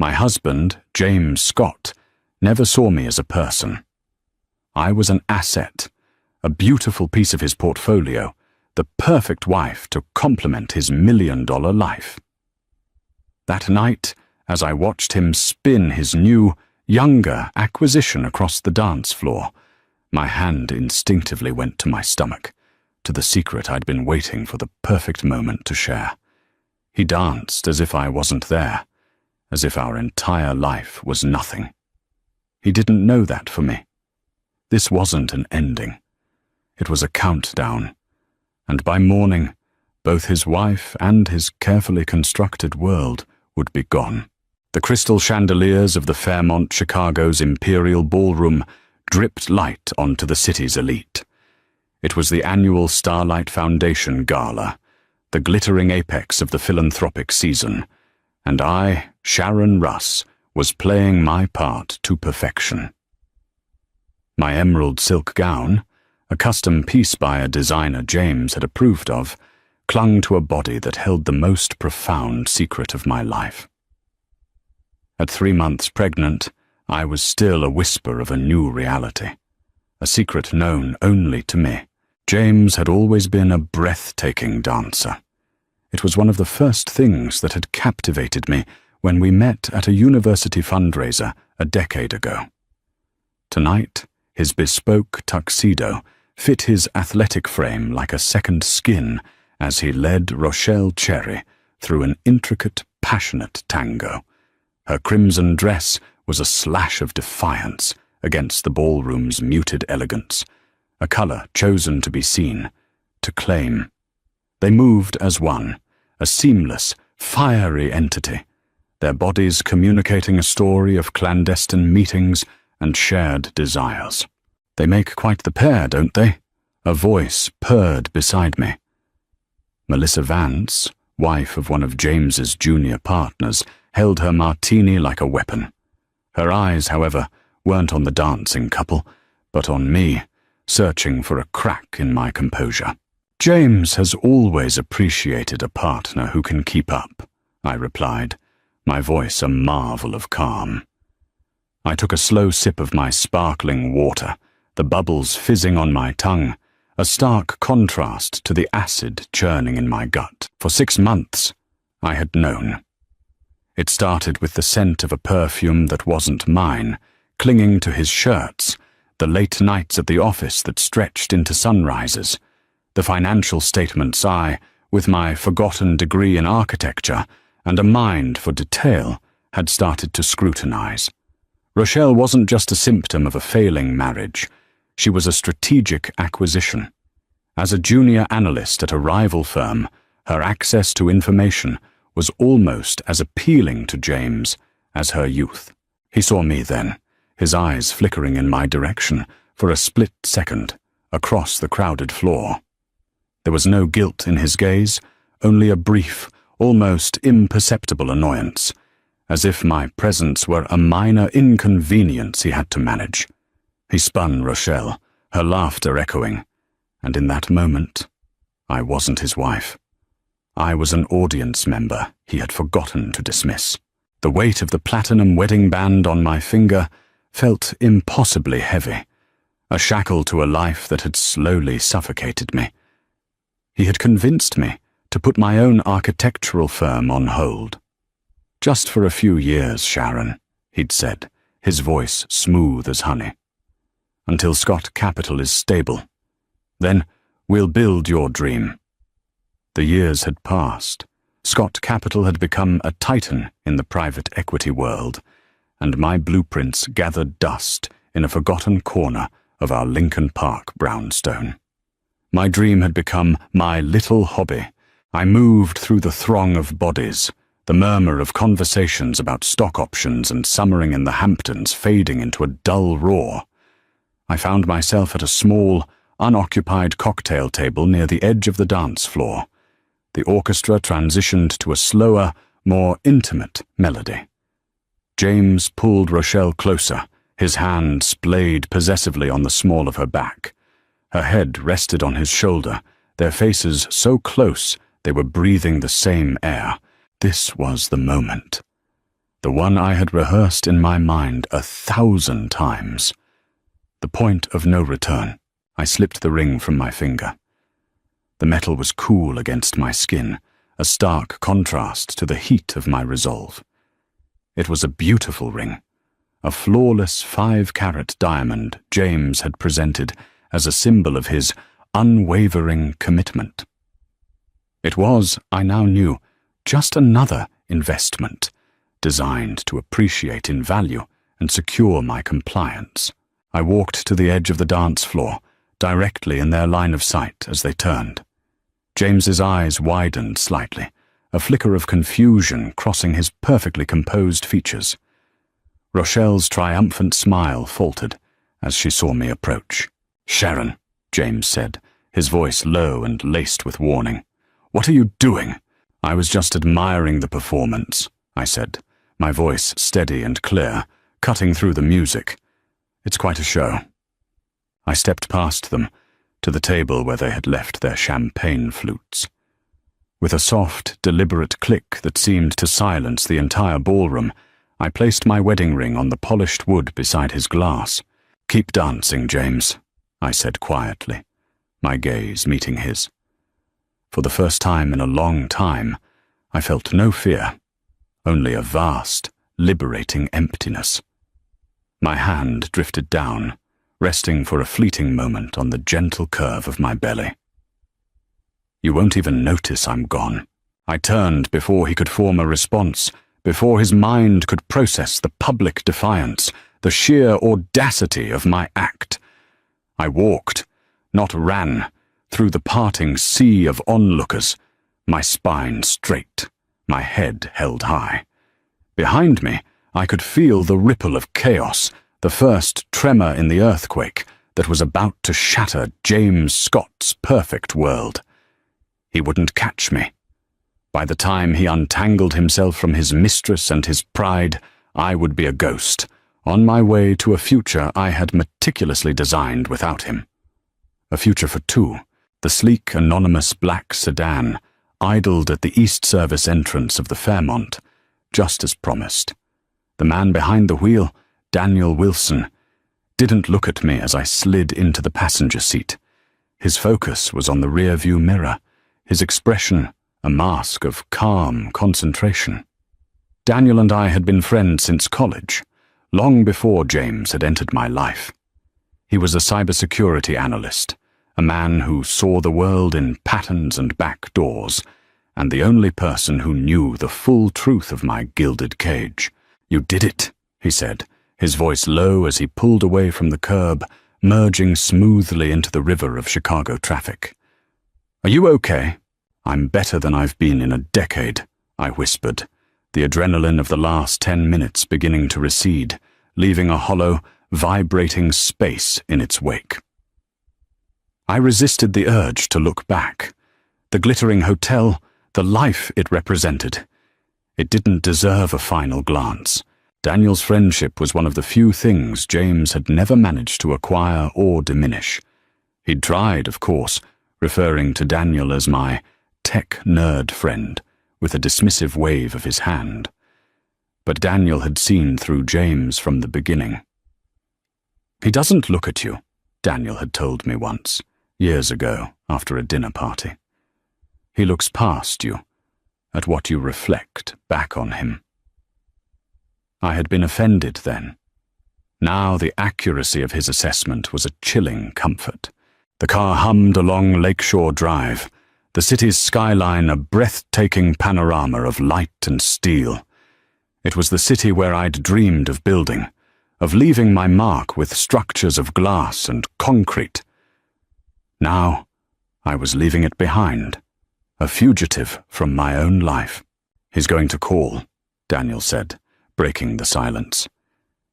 My husband, James Scott, never saw me as a person. I was an asset, a beautiful piece of his portfolio, the perfect wife to complement his million-dollar life. That night, as I watched him spin his new, younger acquisition across the dance floor, my hand instinctively went to my stomach, to the secret I'd been waiting for the perfect moment to share. He danced as if I wasn't there, as if our entire life was nothing. He didn't know that for me. This wasn't an ending. It was a countdown, and by morning, both his wife and his carefully constructed world would be gone. The crystal chandeliers of the Fairmont Chicago's Imperial Ballroom dripped light onto the city's elite. It was the annual Starlight Foundation Gala, the glittering apex of the philanthropic season, and I, Sharon Russ, was playing my part to perfection. My emerald silk gown, a custom piece by a designer James had approved of, clung to a body that held the most profound secret of my life. At 3 months pregnant, I was still a whisper of a new reality, a secret known only to me. James had always been a breathtaking dancer. It was one of the first things that had captivated me when we met at a university fundraiser a decade ago. Tonight, his bespoke tuxedo fit his athletic frame like a second skin as he led Rochelle Cherry through an intricate, passionate tango. Her crimson dress was a slash of defiance against the ballroom's muted elegance, a color chosen to be seen, to claim. They moved as one, a seamless, fiery entity, their bodies communicating a story of clandestine meetings and shared desires. They make quite the pair, don't they? A voice purred beside me. Melissa Vance, wife of one of James's junior partners, held her martini like a weapon. Her eyes, however, weren't on the dancing couple, but on me, searching for a crack in my composure. James has always appreciated a partner who can keep up, I replied, my voice a marvel of calm. I took a slow sip of my sparkling water, the bubbles fizzing on my tongue, a stark contrast to the acid churning in my gut. For 6 months, I had known. It started with the scent of a perfume that wasn't mine, clinging to his shirts, the late nights at the office that stretched into sunrises, the financial statements I, with my forgotten degree in architecture and a mind for detail, had started to scrutinize. Rochelle wasn't just a symptom of a failing marriage. She was a strategic acquisition. As a junior analyst at a rival firm, her access to information was almost as appealing to James as her youth. He saw me then, his eyes flickering in my direction for a split second across the crowded floor. There was no guilt in his gaze, only a brief, almost imperceptible annoyance, as if my presence were a minor inconvenience he had to manage. He spun Rochelle, her laughter echoing, and in that moment, I wasn't his wife. I was an audience member he had forgotten to dismiss. The weight of the platinum wedding band on my finger felt impossibly heavy, a shackle to a life that had slowly suffocated me. He had convinced me to put my own architectural firm on hold. Just for a few years, Sharon, he'd said, his voice smooth as honey. Until Scott Capital is stable. Then we'll build your dream. The years had passed. Scott Capital had become a titan in the private equity world, and my blueprints gathered dust in a forgotten corner of our Lincoln Park brownstone. My dream had become my little hobby. I moved through the throng of bodies, the murmur of conversations about stock options and summering in the Hamptons fading into a dull roar. I found myself at a small, unoccupied cocktail table near the edge of the dance floor. The orchestra transitioned to a slower, more intimate melody. James pulled Rochelle closer, his hand splayed possessively on the small of her back. Her head rested on his shoulder, their faces so close they were breathing the same air. This was the moment. The one I had rehearsed in my mind 1,000 times. The point of no return. I slipped the ring from my finger. The metal was cool against my skin, a stark contrast to the heat of my resolve. It was a beautiful ring, a flawless 5-carat diamond James had presented as a symbol of his unwavering commitment. It was, I now knew, just another investment, designed to appreciate in value and secure my compliance. I walked to the edge of the dance floor, directly in their line of sight as they turned. James's eyes widened slightly, a flicker of confusion crossing his perfectly composed features. Rochelle's triumphant smile faltered as she saw me approach. "Sharon," James said, his voice low and laced with warning. "What are you doing?" "I was just admiring the performance," I said, my voice steady and clear, cutting through the music. "It's quite a show." I stepped past them, to the table where they had left their champagne flutes. With a soft, deliberate click that seemed to silence the entire ballroom, I placed my wedding ring on the polished wood beside his glass. "Keep dancing, James," I said quietly, my gaze meeting his. For the first time in a long time, I felt no fear, only a vast, liberating emptiness. My hand drifted down, resting for a fleeting moment on the gentle curve of my belly. "You won't even notice I'm gone." I turned before he could form a response, before his mind could process the public defiance, the sheer audacity of my act. I walked, not ran, through the parting sea of onlookers, my spine straight, my head held high. Behind me, I could feel the ripple of chaos, the first tremor in the earthquake that was about to shatter James Scott's perfect world. He wouldn't catch me. By the time he untangled himself from his mistress and his pride, I would be a ghost, on my way to a future I had meticulously designed without him. A future for two. The sleek, anonymous black sedan idled at the East Service entrance of the Fairmont, just as promised. The man behind the wheel, Daniel Wilson, didn't look at me as I slid into the passenger seat. His focus was on the rear-view mirror, his expression a mask of calm concentration. Daniel and I had been friends since college, long before James had entered my life. He was a cybersecurity analyst, a man who saw the world in patterns and back doors, and the only person who knew the full truth of my gilded cage. "You did it," he said, his voice low as he pulled away from the curb, merging smoothly into the river of Chicago traffic. "Are you okay?" "I'm better than I've been in a decade," I whispered, the adrenaline of the last 10 minutes beginning to recede, leaving a hollow, vibrating space in its wake. I resisted the urge to look back. The glittering hotel, the life it represented. It didn't deserve a final glance. Daniel's friendship was one of the few things James had never managed to acquire or diminish. He'd tried, of course, referring to Daniel as my tech nerd friend, with a dismissive wave of his hand. But Daniel had seen through James from the beginning. "He doesn't look at you," Daniel had told me once, years ago, after a dinner party. "He looks past you, at what you reflect back on him." I had been offended then. Now the accuracy of his assessment was a chilling comfort. The car hummed along Lakeshore Drive, the city's skyline a breathtaking panorama of light and steel. It was the city where I'd dreamed of building, of leaving my mark with structures of glass and concrete. Now I was leaving it behind, a fugitive from my own life. "He's going to call," Daniel said, breaking the silence.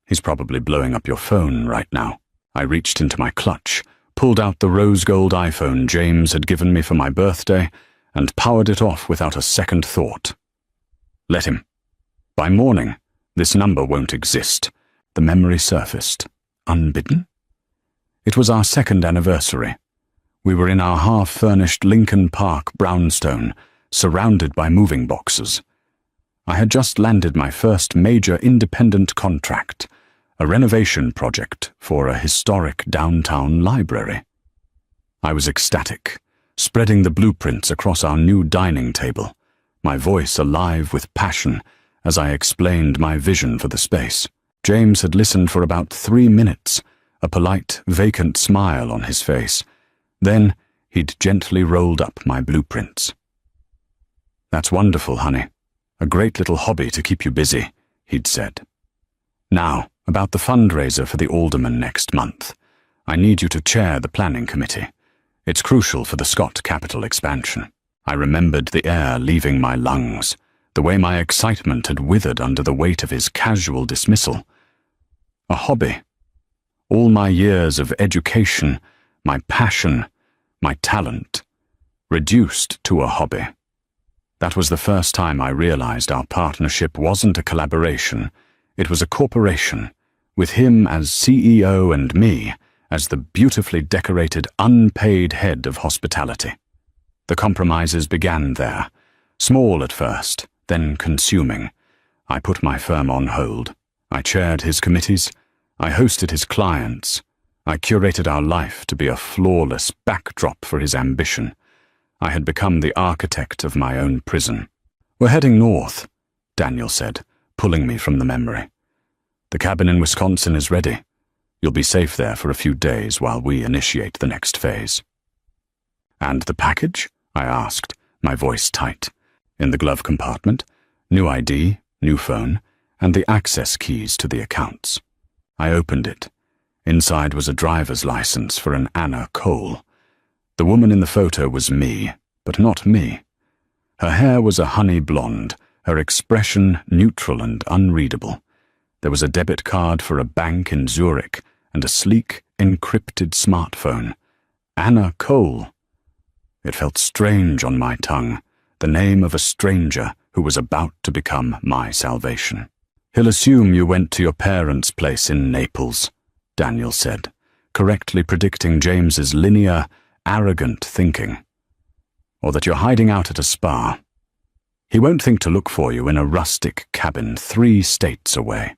"He's probably blowing up your phone right now." I reached into my clutch, pulled out the rose-gold iPhone James had given me for my birthday, and powered it off without a second thought. "Let him. By morning, this number won't exist." The memory surfaced. Unbidden? It was our 2nd anniversary. We were in our half-furnished Lincoln Park brownstone, surrounded by moving boxes. I had just landed my first major independent contract, a renovation project for a historic downtown library. I was ecstatic, spreading the blueprints across our new dining table, my voice alive with passion as I explained my vision for the space. James had listened for about 3 minutes, a polite, vacant smile on his face. Then he'd gently rolled up my blueprints. "That's wonderful, honey. A great little hobby to keep you busy," he'd said. "Now, about the fundraiser for the alderman next month. I need you to chair the planning committee. It's crucial for the Scott capital expansion." I remembered the air leaving my lungs, the way my excitement had withered under the weight of his casual dismissal. A hobby. All my years of education, my passion, my talent, reduced to a hobby. That was the first time I realized our partnership wasn't a collaboration, it was a corporation, with him as CEO and me as the beautifully decorated, unpaid head of hospitality. The compromises began there, small at first, then consuming. I put my firm on hold. I chaired his committees. I hosted his clients. I curated our life to be a flawless backdrop for his ambition. I had become the architect of my own prison. "We're heading north," Daniel said, pulling me from the memory. "The cabin in Wisconsin is ready. You'll be safe there for a few days while we initiate the next phase." "And the package?" I asked, my voice tight. "In the glove compartment, new ID, new phone, and the access keys to the accounts." I opened it. Inside was a driver's license for an Anna Cole. The woman in the photo was me, but not me. Her hair was a honey blonde, her expression neutral and unreadable. There was a debit card for a bank in Zurich and a sleek, encrypted smartphone. Anna Cole. It felt strange on my tongue, the name of a stranger who was about to become my salvation. "He'll assume you went to your parents' place in Naples," Daniel said, correctly predicting James's linear, arrogant thinking. "Or that you're hiding out at a spa. He won't think to look for you in a rustic cabin 3 states away.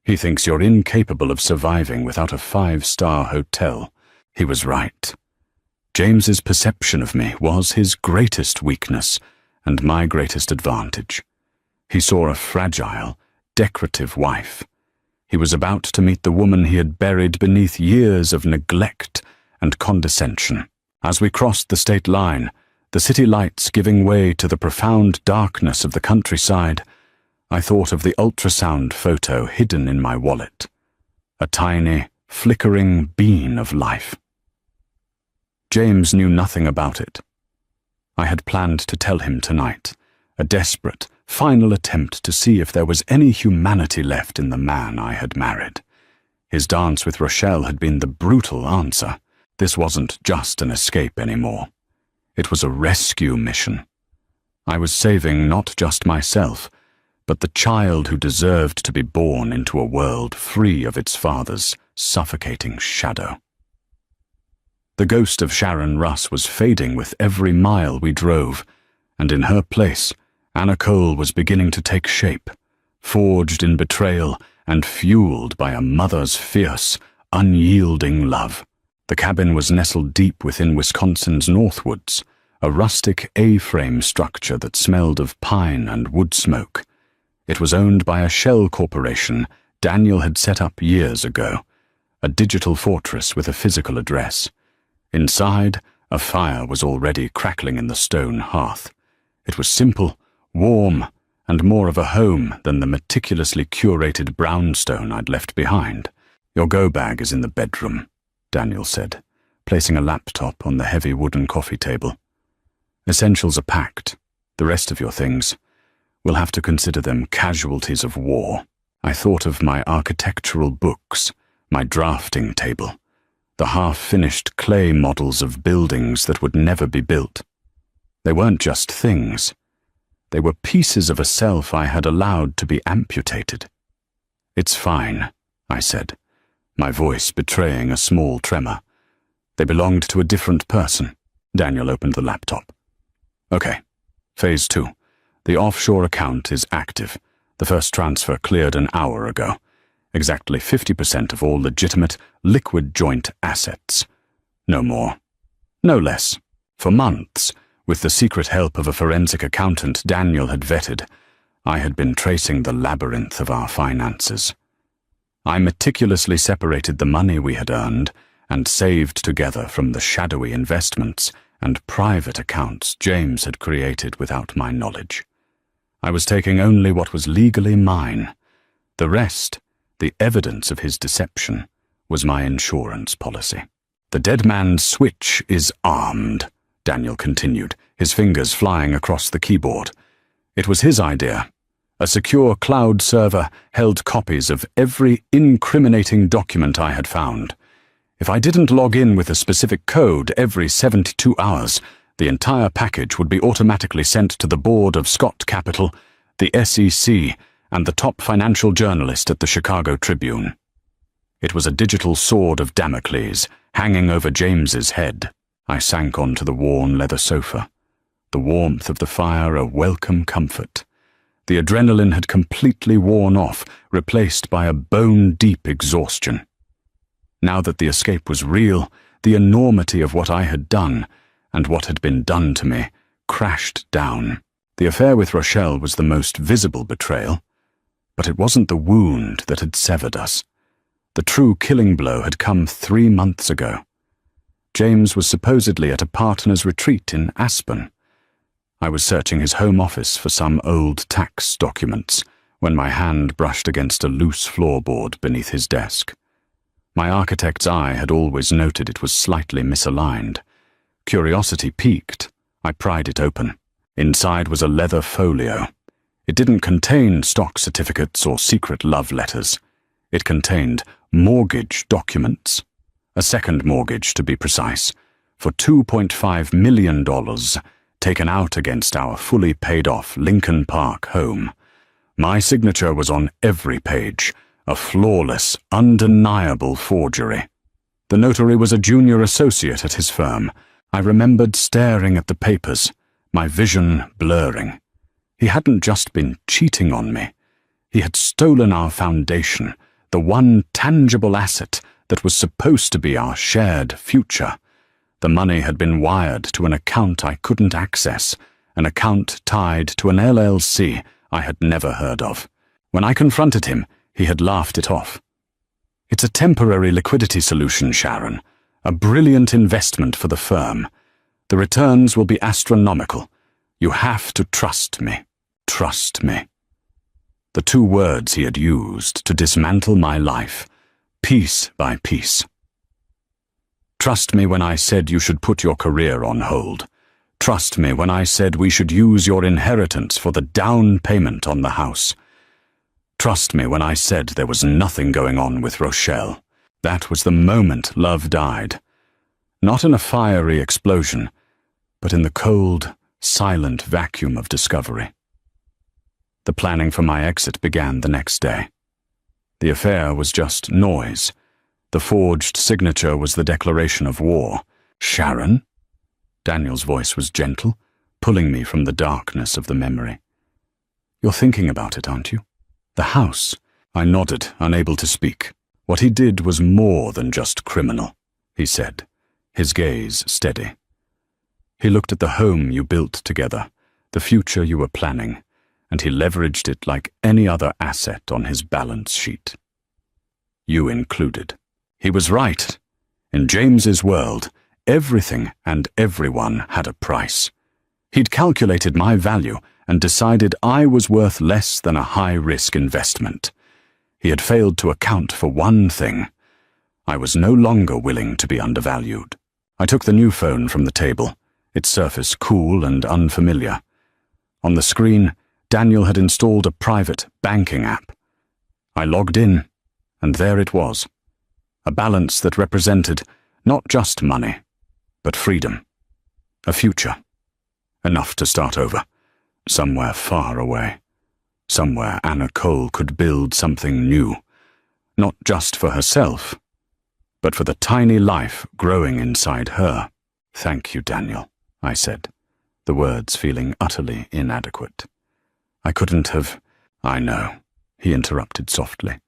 He thinks you're incapable of surviving without a 5-star hotel." He was right. James's perception of me was his greatest weakness and my greatest advantage. He saw a fragile, decorative wife. He was about to meet the woman he had buried beneath years of neglect and condescension. As we crossed the state line, the city lights giving way to the profound darkness of the countryside, I thought of the ultrasound photo hidden in my wallet. A tiny, flickering bean of life. James knew nothing about it. I had planned to tell him tonight, a desperate, final attempt to see if there was any humanity left in the man I had married. His dance with Rochelle had been the brutal answer. This wasn't just an escape anymore. It was a rescue mission. I was saving not just myself, but the child who deserved to be born into a world free of its father's suffocating shadow. The ghost of Sharon Russ was fading with every mile we drove, and in her place, Anna Cole was beginning to take shape, forged in betrayal and fueled by a mother's fierce, unyielding love. The cabin was nestled deep within Wisconsin's Northwoods, a rustic A-frame structure that smelled of pine and wood smoke. It was owned by a shell corporation Daniel had set up years ago, a digital fortress with a physical address. Inside, a fire was already crackling in the stone hearth. It was simple, warm, and more of a home than the meticulously curated brownstone I'd left behind. "Your go-bag is in the bedroom," Daniel said, placing a laptop on the heavy wooden coffee table. "Essentials are packed. The rest of your things, we'll have to consider them casualties of war." I thought of my architectural books, my drafting table, the half-finished clay models of buildings that would never be built. They weren't just things. They were pieces of a self I had allowed to be amputated. "It's fine," I said, my voice betraying a small tremor. "They belonged to a different person." Daniel opened the laptop. "Okay, phase 2. The offshore account is active. The first transfer cleared an hour ago. Exactly 50% of all legitimate, liquid joint assets. No more. No less. For months, with the secret help of a forensic accountant Daniel had vetted, I had been tracing the labyrinth of our finances. I meticulously separated the money we had earned and saved together from the shadowy investments and private accounts James had created without my knowledge. I was taking only what was legally mine. The rest, the evidence of his deception, was my insurance policy. "The dead man's switch is armed," Daniel continued, his fingers flying across the keyboard. It was his idea. A secure cloud server held copies of every incriminating document I had found. If I didn't log in with a specific code every 72 hours, the entire package would be automatically sent to the board of Scott Capital, the SEC, and the top financial journalist at the Chicago Tribune. It was a digital sword of Damocles hanging over James's head. I sank onto the worn leather sofa, the warmth of the fire a welcome comfort. The adrenaline had completely worn off, replaced by a bone-deep exhaustion. Now that the escape was real, the enormity of what I had done, and what had been done to me, crashed down. The affair with Rochelle was the most visible betrayal, but it wasn't the wound that had severed us. The true killing blow had come 3 months ago. James was supposedly at a partner's retreat in Aspen. I was searching his home office for some old tax documents when my hand brushed against a loose floorboard beneath his desk. My architect's eye had always noted it was slightly misaligned. Curiosity piqued. I pried it open. Inside was a leather folio. It didn't contain stock certificates or secret love letters. It contained mortgage documents. A second mortgage, to be precise, for $2.5 million, taken out against our fully paid-off Lincoln Park home. My signature was on every page, a flawless, undeniable forgery. The notary was a junior associate at his firm. I remembered staring at the papers, my vision blurring. He hadn't just been cheating on me. He had stolen our foundation, the one tangible asset that was supposed to be our shared future. The money had been wired to an account I couldn't access, an account tied to an LLC I had never heard of. When I confronted him, he had laughed it off. "It's a temporary liquidity solution, Sharon, a brilliant investment for the firm. The returns will be astronomical. You have to trust me. Trust me." The 2 words he had used to dismantle my life, piece by piece. Trust me when I said you should put your career on hold. Trust me when I said we should use your inheritance for the down payment on the house. Trust me when I said there was nothing going on with Rochelle. That was the moment love died. Not in a fiery explosion, but in the cold, silent vacuum of discovery. The planning for my exit began the next day. The affair was just noise. The forged signature was the declaration of war. "Sharon?" Daniel's voice was gentle, pulling me from the darkness of the memory. "You're thinking about it, aren't you? The house?" I nodded, unable to speak. "What he did was more than just criminal," he said, his gaze steady. "He looked at the home you built together, the future you were planning, and he leveraged it like any other asset on his balance sheet. You included. He was right. In James's world, everything and everyone had a price. He'd calculated my value and decided I was worth less than a high-risk investment. He had failed to account for one thing. I was no longer willing to be undervalued. I took the new phone from the table, its surface cool and unfamiliar. On the screen, Daniel had installed a private banking app. I logged in, and there it was. A balance that represented not just money, but freedom. A future. Enough to start over. Somewhere far away. Somewhere Anna Cole could build something new. Not just for herself, but for the tiny life growing inside her. "Thank you, Daniel," I said, the words feeling utterly inadequate. I couldn't have... I know, he interrupted softly.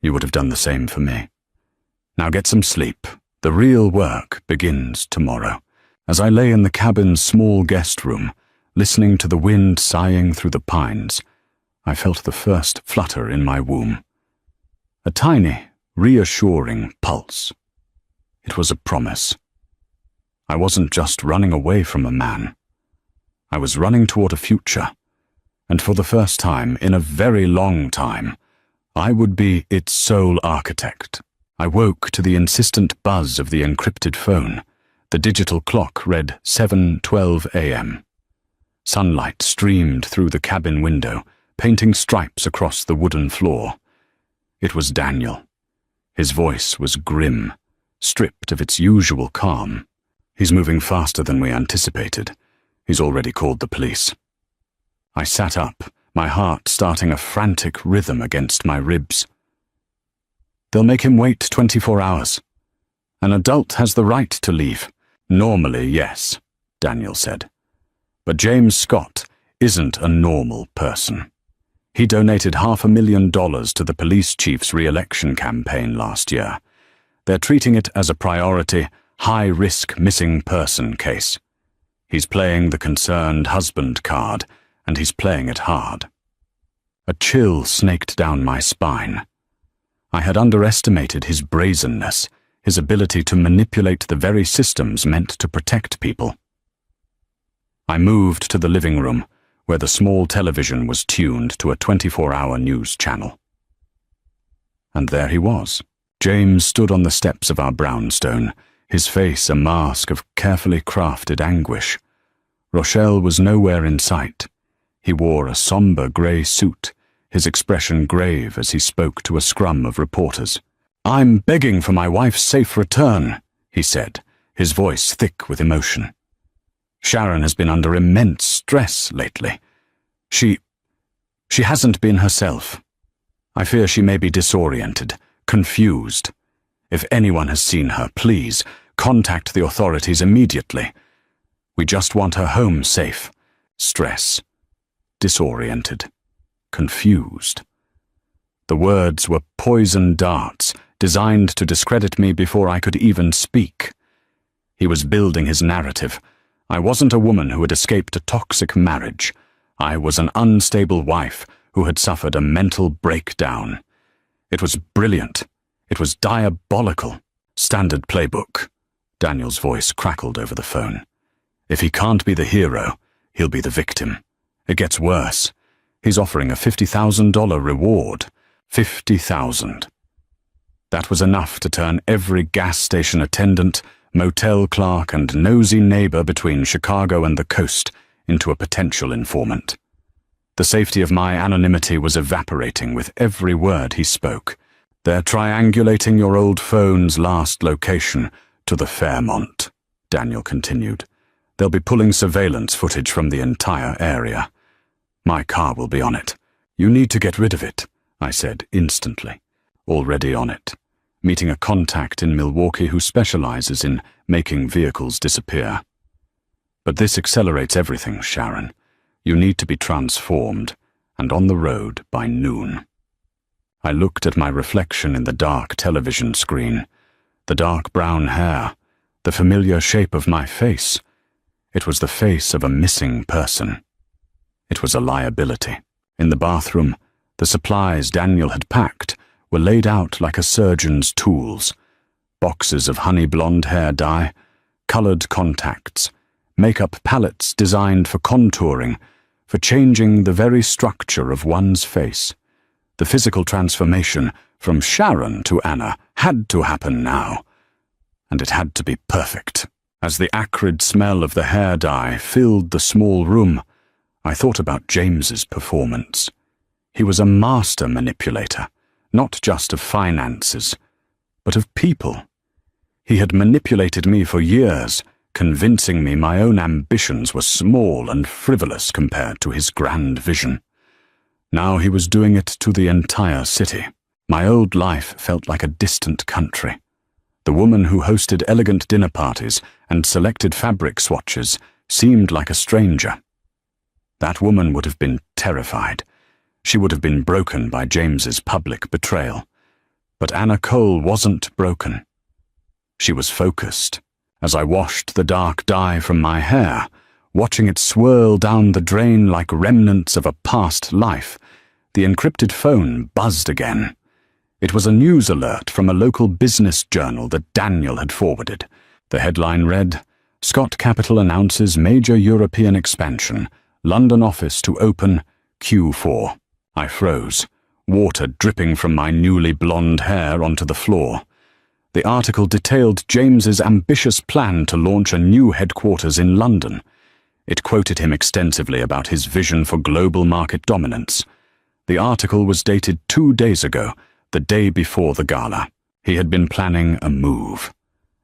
You would have done the same for me. Now get some sleep. The real work begins tomorrow. As I lay in the cabin's small guest room, listening to the wind sighing through the pines, I felt the first flutter in my womb. A tiny, reassuring pulse. It was a promise. I wasn't just running away from a man. I was running toward a future, and for the first time in a very long time, I would be its sole architect. I woke to the insistent buzz of the encrypted phone. The digital clock read 7:12 a.m. Sunlight streamed through the cabin window, painting stripes across the wooden floor. It was Daniel. His voice was grim, stripped of its usual calm. He's moving faster than we anticipated. He's already called the police. I sat up, my heart starting a frantic rhythm against my ribs. They'll make him wait 24 hours. An adult has the right to leave. Normally, yes, Daniel said. But James Scott isn't a normal person. He donated $500,000 to the police chief's re-election campaign last year. They're treating it as a priority, high-risk missing person case. He's playing the concerned husband card, and he's playing it hard. A chill snaked down my spine. I had underestimated his brazenness, his ability to manipulate the very systems meant to protect people. I moved to the living room, where the small television was tuned to a 24-hour news channel. And there he was. James stood on the steps of our brownstone, his face a mask of carefully crafted anguish. Rochelle was nowhere in sight. He wore a somber grey suit, his expression grave as he spoke to a scrum of reporters. "I'm begging for my wife's safe return," he said, his voice thick with emotion. "Sharon has been under immense stress lately. She hasn't been herself. I fear she may be disoriented, confused. If anyone has seen her, please contact the authorities immediately. We just want her home safe. Stress. Disoriented. Confused." The words were poison darts, designed to discredit me before I could even speak. He was building his narrative. I wasn't a woman who had escaped a toxic marriage. I was an unstable wife who had suffered a mental breakdown. It was brilliant. It was diabolical. Standard playbook. Daniel's voice crackled over the phone. If he can't be the hero, he'll be the victim. It gets worse. He's offering a $50,000 reward. $50,000. That was enough to turn every gas station attendant, motel clerk, and nosy neighbor between Chicago and the coast into a potential informant. The safety of my anonymity was evaporating with every word he spoke. "They're triangulating your old phone's last location to the Fairmont," Daniel continued. "They'll be pulling surveillance footage from the entire area. My car will be on it. You need to get rid of it," I said instantly. Already on it. Meeting a contact in Milwaukee who specializes in making vehicles disappear. "But this accelerates everything, Sharon. You need to be transformed, and on the road by noon." I looked at my reflection in the dark television screen. The dark brown hair, the familiar shape of my face. It was the face of a missing person. It was a liability. In the bathroom, the supplies Daniel had packed were laid out like a surgeon's tools. Boxes of honey blonde hair dye, colored contacts, makeup palettes designed for contouring, for changing the very structure of one's face. The physical transformation from Sharon to Anna had to happen now, and it had to be perfect. As the acrid smell of the hair dye filled the small room, I thought about James's performance. He was a master manipulator, not just of finances, but of people. He had manipulated me for years, convincing me my own ambitions were small and frivolous compared to his grand vision. Now he was doing it to the entire city. My old life felt like a distant country. The woman who hosted elegant dinner parties and selected fabric swatches seemed like a stranger. That woman would have been terrified. She would have been broken by James's public betrayal. But Anna Cole wasn't broken. She was focused. As I washed the dark dye from my hair, watching it swirl down the drain like remnants of a past life, the encrypted phone buzzed again. It was a news alert from a local business journal that Daniel had forwarded. The headline read, "Scott Capital announces major European expansion. London office to open Q4. I froze, water dripping from my newly blonde hair onto the floor. The article detailed James's ambitious plan to launch a new headquarters in London. It quoted him extensively about his vision for global market dominance. The article was dated 2 days ago, the day before the gala. He had been planning a move.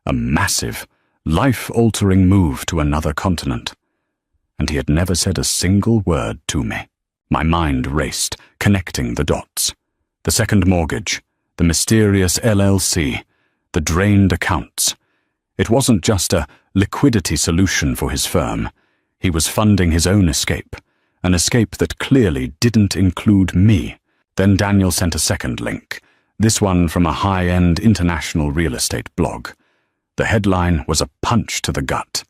A massive, life-altering move to another continent. And he had never said a single word to me. My mind raced, connecting the dots. The second mortgage, the mysterious LLC, the drained accounts. It wasn't just a liquidity solution for his firm. He was funding his own escape, an escape that clearly didn't include me. Then Daniel sent a second link, this one from a high-end international real estate blog. The headline was a punch to the gut.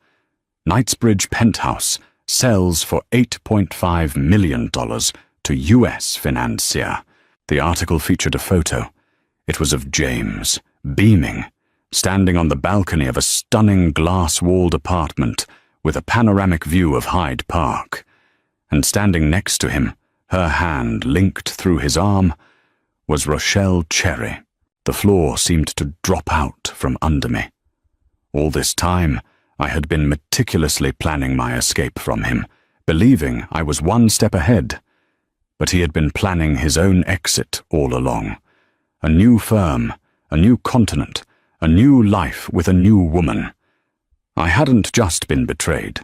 Knightsbridge penthouse sells for $8.5 million to U.S. financier. The article featured a photo. It was of James, beaming, standing on the balcony of a stunning glass-walled apartment with a panoramic view of Hyde Park. And standing next to him, her hand linked through his arm, was Rochelle Cherry. The floor seemed to drop out from under me. All this time, I had been meticulously planning my escape from him, believing I was one step ahead. But he had been planning his own exit all along. A new firm, a new continent, a new life with a new woman. I hadn't just been betrayed.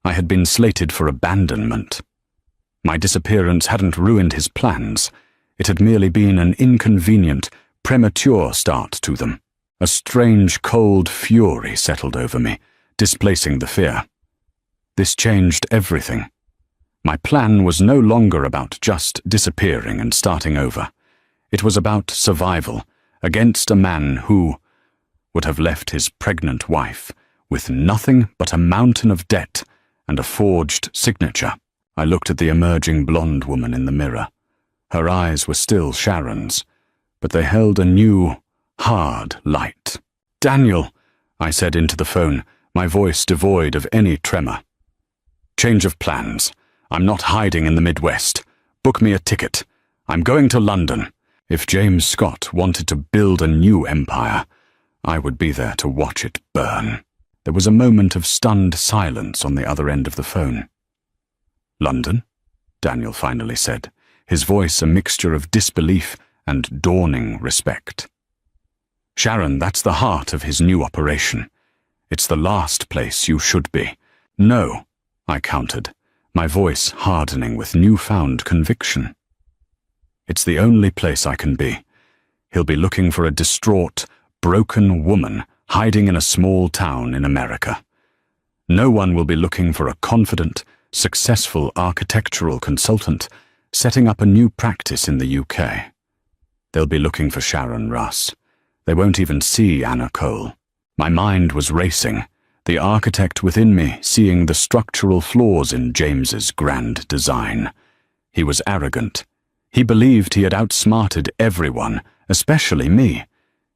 I had been slated for abandonment. My disappearance hadn't ruined his plans. It had merely been an inconvenient, premature start to them. A strange, cold fury settled over me, displacing the fear. This changed everything. My plan was no longer about just disappearing and starting over. It was about survival against a man who would have left his pregnant wife with nothing but a mountain of debt and a forged signature. I looked at the emerging blonde woman in the mirror. Her eyes were still Sharon's, but they held a new, hard light. "Daniel," I said into the phone, my voice devoid of any tremor. "Change of plans. I'm not hiding in the Midwest. Book me a ticket. I'm going to London. If James Scott wanted to build a new empire, I would be there to watch it burn." There was a moment of stunned silence on the other end of the phone. "London?" Daniel finally said, his voice a mixture of disbelief and dawning respect. "Sharon, that's the heart of his new operation. It's the last place you should be." "No," I countered, my voice hardening with newfound conviction. "It's the only place I can be. He'll be looking for a distraught, broken woman hiding in a small town in America. No one will be looking for a confident, successful architectural consultant setting up a new practice in the UK. They'll be looking for Sharon Russ. They won't even see Anna Cole." My mind was racing, the architect within me seeing the structural flaws in James's grand design. He was arrogant. He believed he had outsmarted everyone, especially me.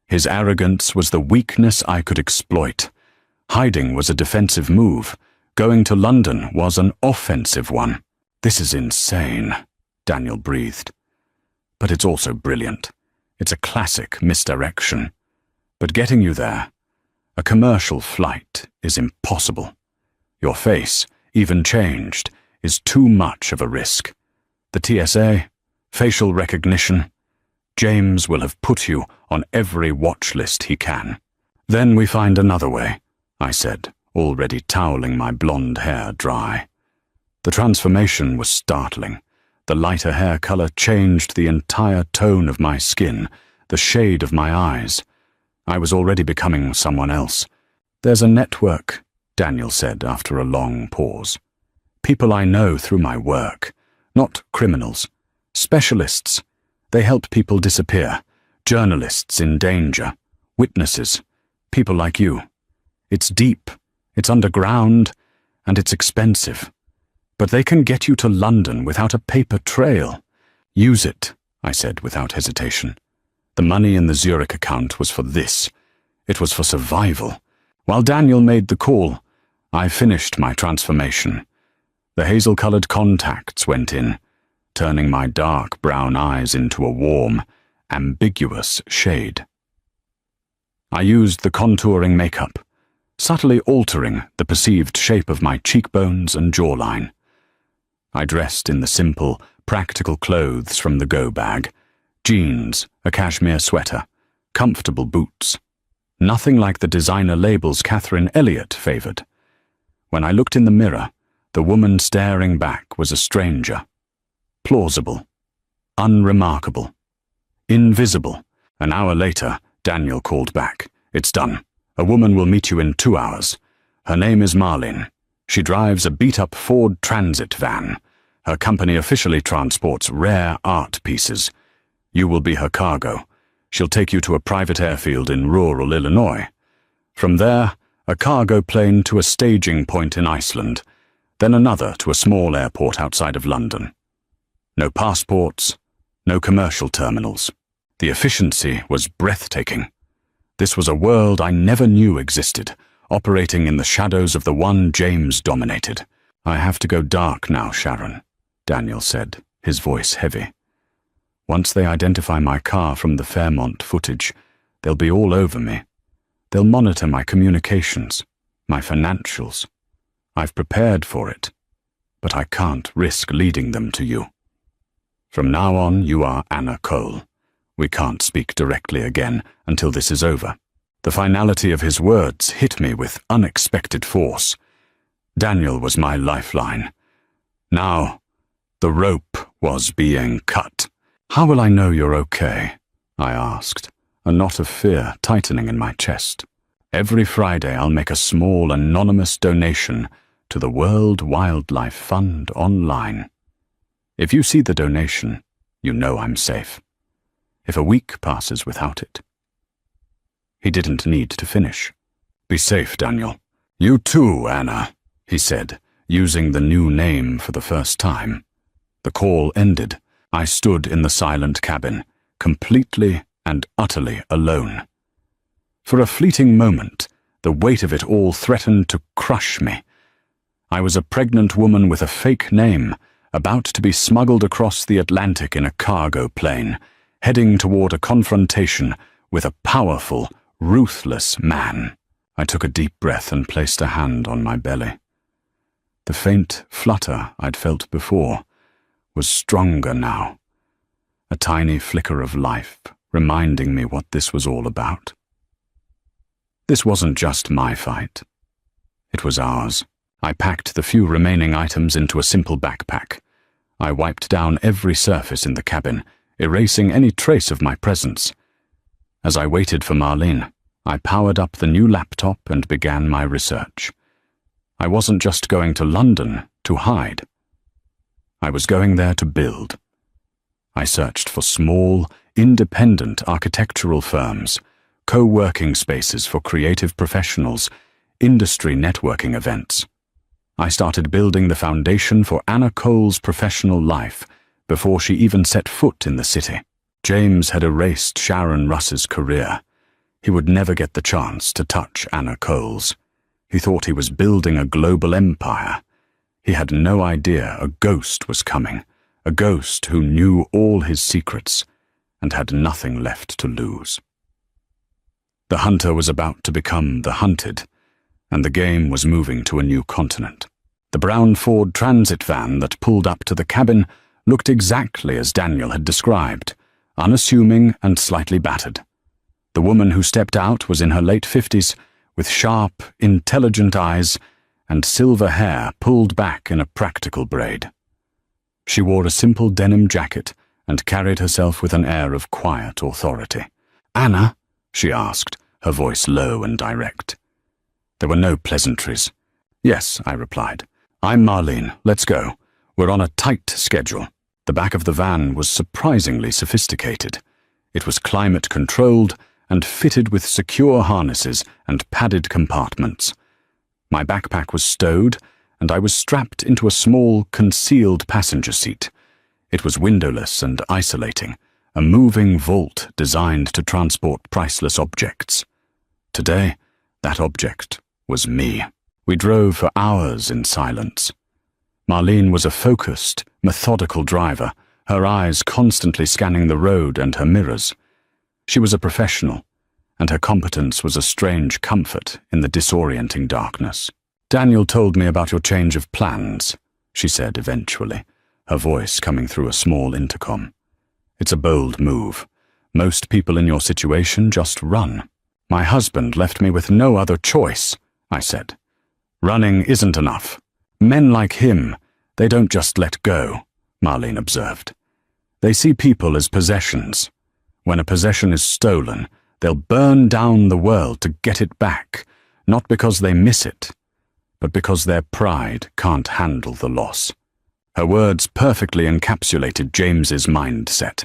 His arrogance was the weakness I could exploit. Hiding was a defensive move. Going to London was an offensive one. "This is insane," Daniel breathed. "But it's also brilliant. It's a classic misdirection. But getting you there, a commercial flight, is impossible. Your face, even changed, is too much of a risk. The TSA, facial recognition, James will have put you on every watch list he can." "Then we find another way," I said, already toweling my blonde hair dry. The transformation was startling. The lighter hair color changed the entire tone of my skin, the shade of my eyes. I was already becoming someone else. "There's a network," Daniel said after a long pause. People I know through my work. Not criminals. Specialists. They help people disappear. Journalists in danger. Witnesses. People like you. It's deep. It's underground. And it's expensive. But they can get you to London without a paper trail. Use it, I said without hesitation. The money in the Zurich account was for this. It was for survival. While Daniel made the call, I finished my transformation. The hazel-colored contacts went in, turning my dark brown eyes into a warm, ambiguous shade. I used the contouring makeup, subtly altering the perceived shape of my cheekbones and jawline. I dressed in the simple, practical clothes from the go bag, jeans, a cashmere sweater, comfortable boots. Nothing like the designer labels Catherine Elliott favoured. When I looked in the mirror, the woman staring back was a stranger. Plausible. Unremarkable. Invisible. An hour later, Daniel called back. It's done. A woman will meet you in 2 hours. Her name is Marlene. She drives a beat-up Ford Transit van. Her company officially transports rare art pieces. You will be her cargo. She'll take you to a private airfield in rural Illinois. From there, a cargo plane to a staging point in Iceland, then another to a small airport outside of London. No passports, no commercial terminals. The efficiency was breathtaking. This was a world I never knew existed, operating in the shadows of the one James dominated. I have to go dark now, Sharon, Daniel said, his voice heavy. Once they identify my car from the Fairmont footage, they'll be all over me. They'll monitor my communications, my financials. I've prepared for it, but I can't risk leading them to you. From now on, you are Anna Cole. We can't speak directly again until this is over. The finality of his words hit me with unexpected force. Daniel was my lifeline. Now, the rope was being cut. How will I know you're okay? I asked, a knot of fear tightening in my chest. Every Friday I'll make a small anonymous donation to the World Wildlife Fund online. If you see the donation, you know I'm safe. If a week passes without it. He didn't need to finish. Be safe, Daniel. You too, Anna, he said, using the new name for the first time. The call ended. I stood in the silent cabin, completely and utterly alone. For a fleeting moment, the weight of it all threatened to crush me. I was a pregnant woman with a fake name, about to be smuggled across the Atlantic in a cargo plane, heading toward a confrontation with a powerful, ruthless man. I took a deep breath and placed a hand on my belly. The faint flutter I'd felt before was stronger now. A tiny flicker of life, reminding me what this was all about. This wasn't just my fight. It was ours. I packed the few remaining items into a simple backpack. I wiped down every surface in the cabin, erasing any trace of my presence. As I waited for Marlene, I powered up the new laptop and began my research. I wasn't just going to London to hide. I was going there to build. I searched for small, independent architectural firms, co-working spaces for creative professionals, industry networking events. I started building the foundation for Anna Cole's professional life before she even set foot in the city. James had erased Sharon Russ's career. He would never get the chance to touch Anna Cole's. He thought he was building a global empire. He had no idea a ghost was coming, a ghost who knew all his secrets and had nothing left to lose. The hunter was about to become the hunted, and the game was moving to a new continent. The brown Ford Transit van that pulled up to the cabin looked exactly as Daniel had described, unassuming and slightly battered. The woman who stepped out was in her late 50s, with sharp, intelligent eyes and silver hair pulled back in a practical braid. She wore a simple denim jacket and carried herself with an air of quiet authority. "Anna?" she asked, her voice low and direct. There were no pleasantries. "Yes," I replied. "I'm Marlene. Let's go. We're on a tight schedule." The back of the van was surprisingly sophisticated. It was climate-controlled and fitted with secure harnesses and padded compartments. My backpack was stowed, and I was strapped into a small, concealed passenger seat. It was windowless and isolating, a moving vault designed to transport priceless objects. Today, that object was me. We drove for hours in silence. Marlene was a focused, methodical driver, her eyes constantly scanning the road and her mirrors. She was a professional, and her competence was a strange comfort in the disorienting darkness. "Daniel told me about your change of plans," she said eventually, her voice coming through a small intercom. "It's a bold move. Most people in your situation just run." "My husband left me with no other choice," I said. "Running isn't enough. Men like him, they don't just let go," Marlene observed. "They see people as possessions. When a possession is stolen, they'll burn down the world to get it back, not because they miss it, but because their pride can't handle the loss." Her words perfectly encapsulated James's mindset.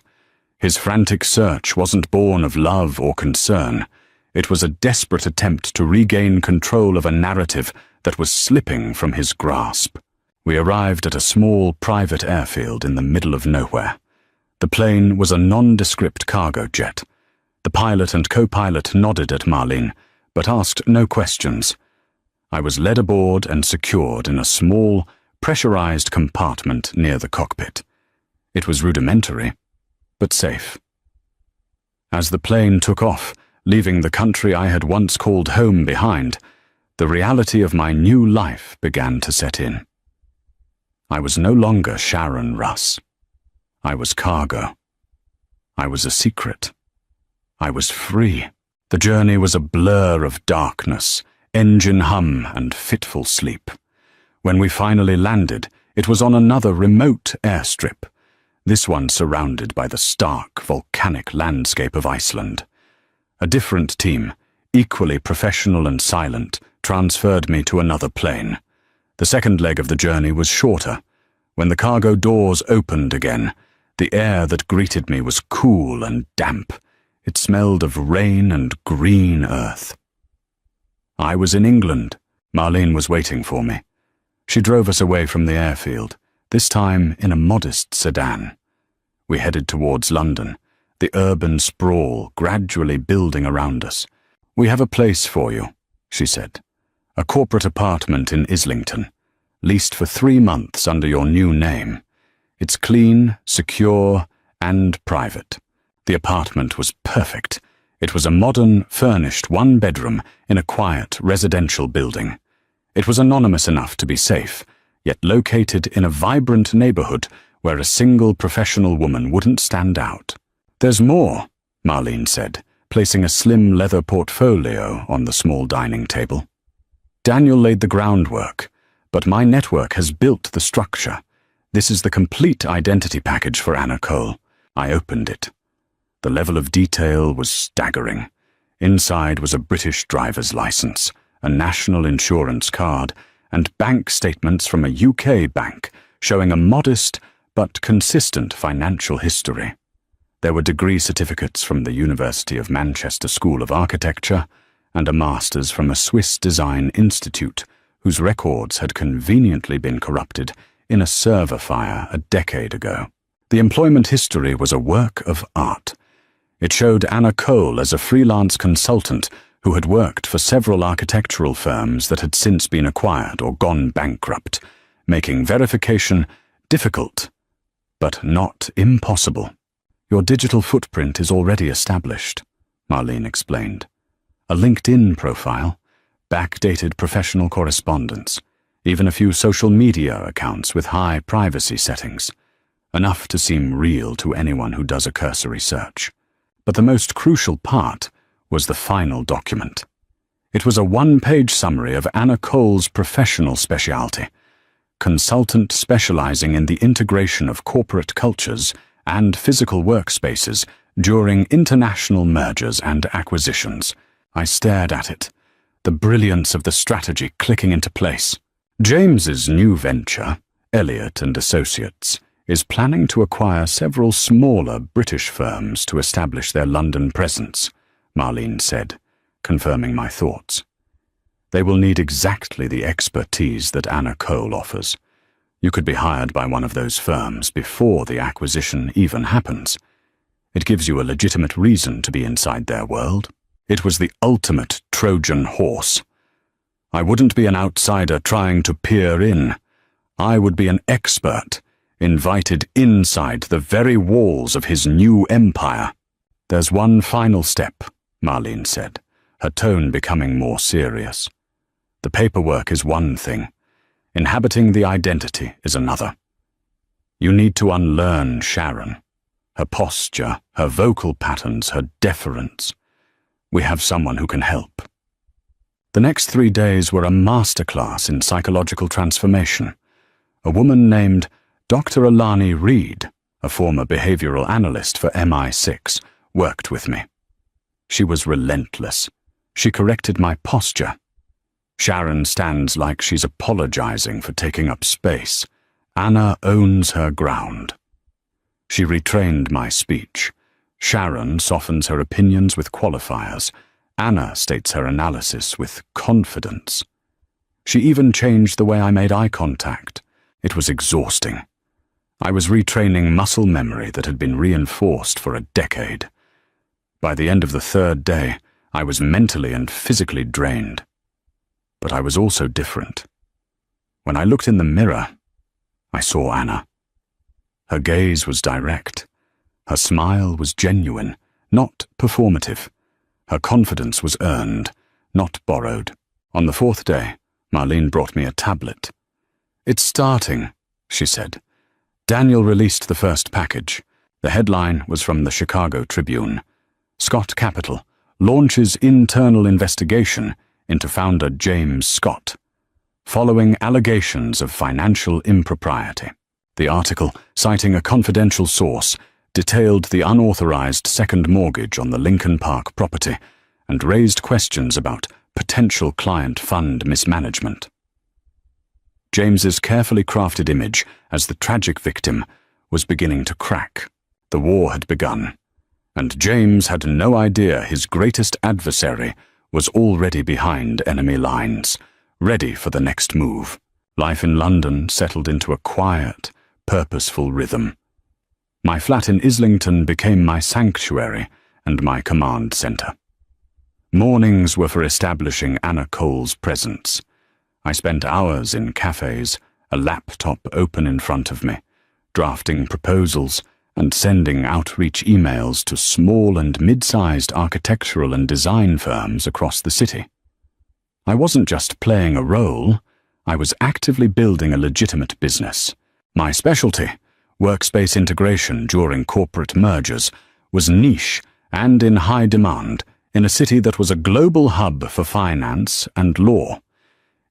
His frantic search wasn't born of love or concern. It was a desperate attempt to regain control of a narrative that was slipping from his grasp. We arrived at a small private airfield in the middle of nowhere. The plane was a nondescript cargo jet. The pilot and co-pilot nodded at Marlene, but asked no questions. I was led aboard and secured in a small, pressurized compartment near the cockpit. It was rudimentary, but safe. As the plane took off, leaving the country I had once called home behind, the reality of my new life began to set in. I was no longer Sharon Russ. I was cargo. I was a secret. I was free. The journey was a blur of darkness, engine hum, and fitful sleep. When we finally landed, it was on another remote airstrip, this one surrounded by the stark, volcanic landscape of Iceland. A different team, equally professional and silent, transferred me to another plane. The second leg of the journey was shorter. When the cargo doors opened again, the air that greeted me was cool and damp. It smelled of rain and green earth. I was in England. Marlene was waiting for me. She drove us away from the airfield, this time in a modest sedan. We headed towards London, the urban sprawl gradually building around us. "We have a place for you," she said. "A corporate apartment in Islington, leased for 3 months under your new name. It's clean, secure, and private." The apartment was perfect. It was a modern, furnished one-bedroom in a quiet residential building. It was anonymous enough to be safe, yet located in a vibrant neighborhood where a single professional woman wouldn't stand out. "There's more," Marlene said, placing a slim leather portfolio on the small dining table. "Daniel laid the groundwork, but my network has built the structure. This is the complete identity package for Anna Cole." I opened it. The level of detail was staggering. Inside was a British driver's license, a national insurance card, and bank statements from a UK bank showing a modest but consistent financial history. There were degree certificates from the University of Manchester School of Architecture and a master's from a Swiss design institute whose records had conveniently been corrupted in a server fire a decade ago. The employment history was a work of art. It showed Anna Cole as a freelance consultant who had worked for several architectural firms that had since been acquired or gone bankrupt, making verification difficult, but not impossible. "Your digital footprint is already established," Marlene explained. "A LinkedIn profile, backdated professional correspondence, even a few social media accounts with high privacy settings, enough to seem real to anyone who does a cursory search. But the most crucial part was the final document. It was a one-page summary of Anna Cole's professional specialty, consultant specializing in the integration of corporate cultures and physical workspaces during international mergers and acquisitions. I stared at it, the brilliance of the strategy clicking into place. James's new venture, Elliott and Associates, is planning to acquire several smaller British firms to establish their London presence, Marlene said, confirming my thoughts. They will need exactly the expertise that Anna Cole offers. You could be hired by one of those firms before the acquisition even happens. It gives you a legitimate reason to be inside their world. It was the ultimate Trojan horse. I wouldn't be an outsider trying to peer in. I would be an expert, invited inside the very walls of his new empire. There's one final step, Marlene said, her tone becoming more serious. The paperwork is one thing. Inhabiting the identity is another. You need to unlearn Sharon. Her posture, her vocal patterns, her deference. We have someone who can help. The next 3 days were a masterclass in psychological transformation. A woman named Dr. Alani Reed, a former behavioral analyst for MI6, worked with me. She was relentless. She corrected my posture. Sharon stands like she's apologizing for taking up space. Anna owns her ground. She retrained my speech. Sharon softens her opinions with qualifiers. Anna states her analysis with confidence. She even changed the way I made eye contact. It was exhausting. I was retraining muscle memory that had been reinforced for a decade. By the end of the 3rd day, I was mentally and physically drained. But I was also different. When I looked in the mirror, I saw Anna. Her gaze was direct. Her smile was genuine, not performative. Her confidence was earned, not borrowed. On the 4th day, Marlene brought me a tablet. "It's starting," she said. Daniel released the first package. The headline was from the Chicago Tribune. Scott Capital launches internal investigation into founder James Scott, following allegations of financial impropriety. The article, citing a confidential source, detailed the unauthorized second mortgage on the Lincoln Park property and raised questions about potential client fund mismanagement. James's carefully crafted image as the tragic victim was beginning to crack. The war had begun, and James had no idea his greatest adversary was already behind enemy lines, ready for the next move. Life in London settled into a quiet, purposeful rhythm. My flat in Islington became my sanctuary and my command centre. Mornings were for establishing Anna Cole's presence. I spent hours in cafes, a laptop open in front of me, drafting proposals and sending outreach emails to small and mid-sized architectural and design firms across the city. I wasn't just playing a role, I was actively building a legitimate business. My specialty, workspace integration during corporate mergers, was niche and in high demand in a city that was a global hub for finance and law.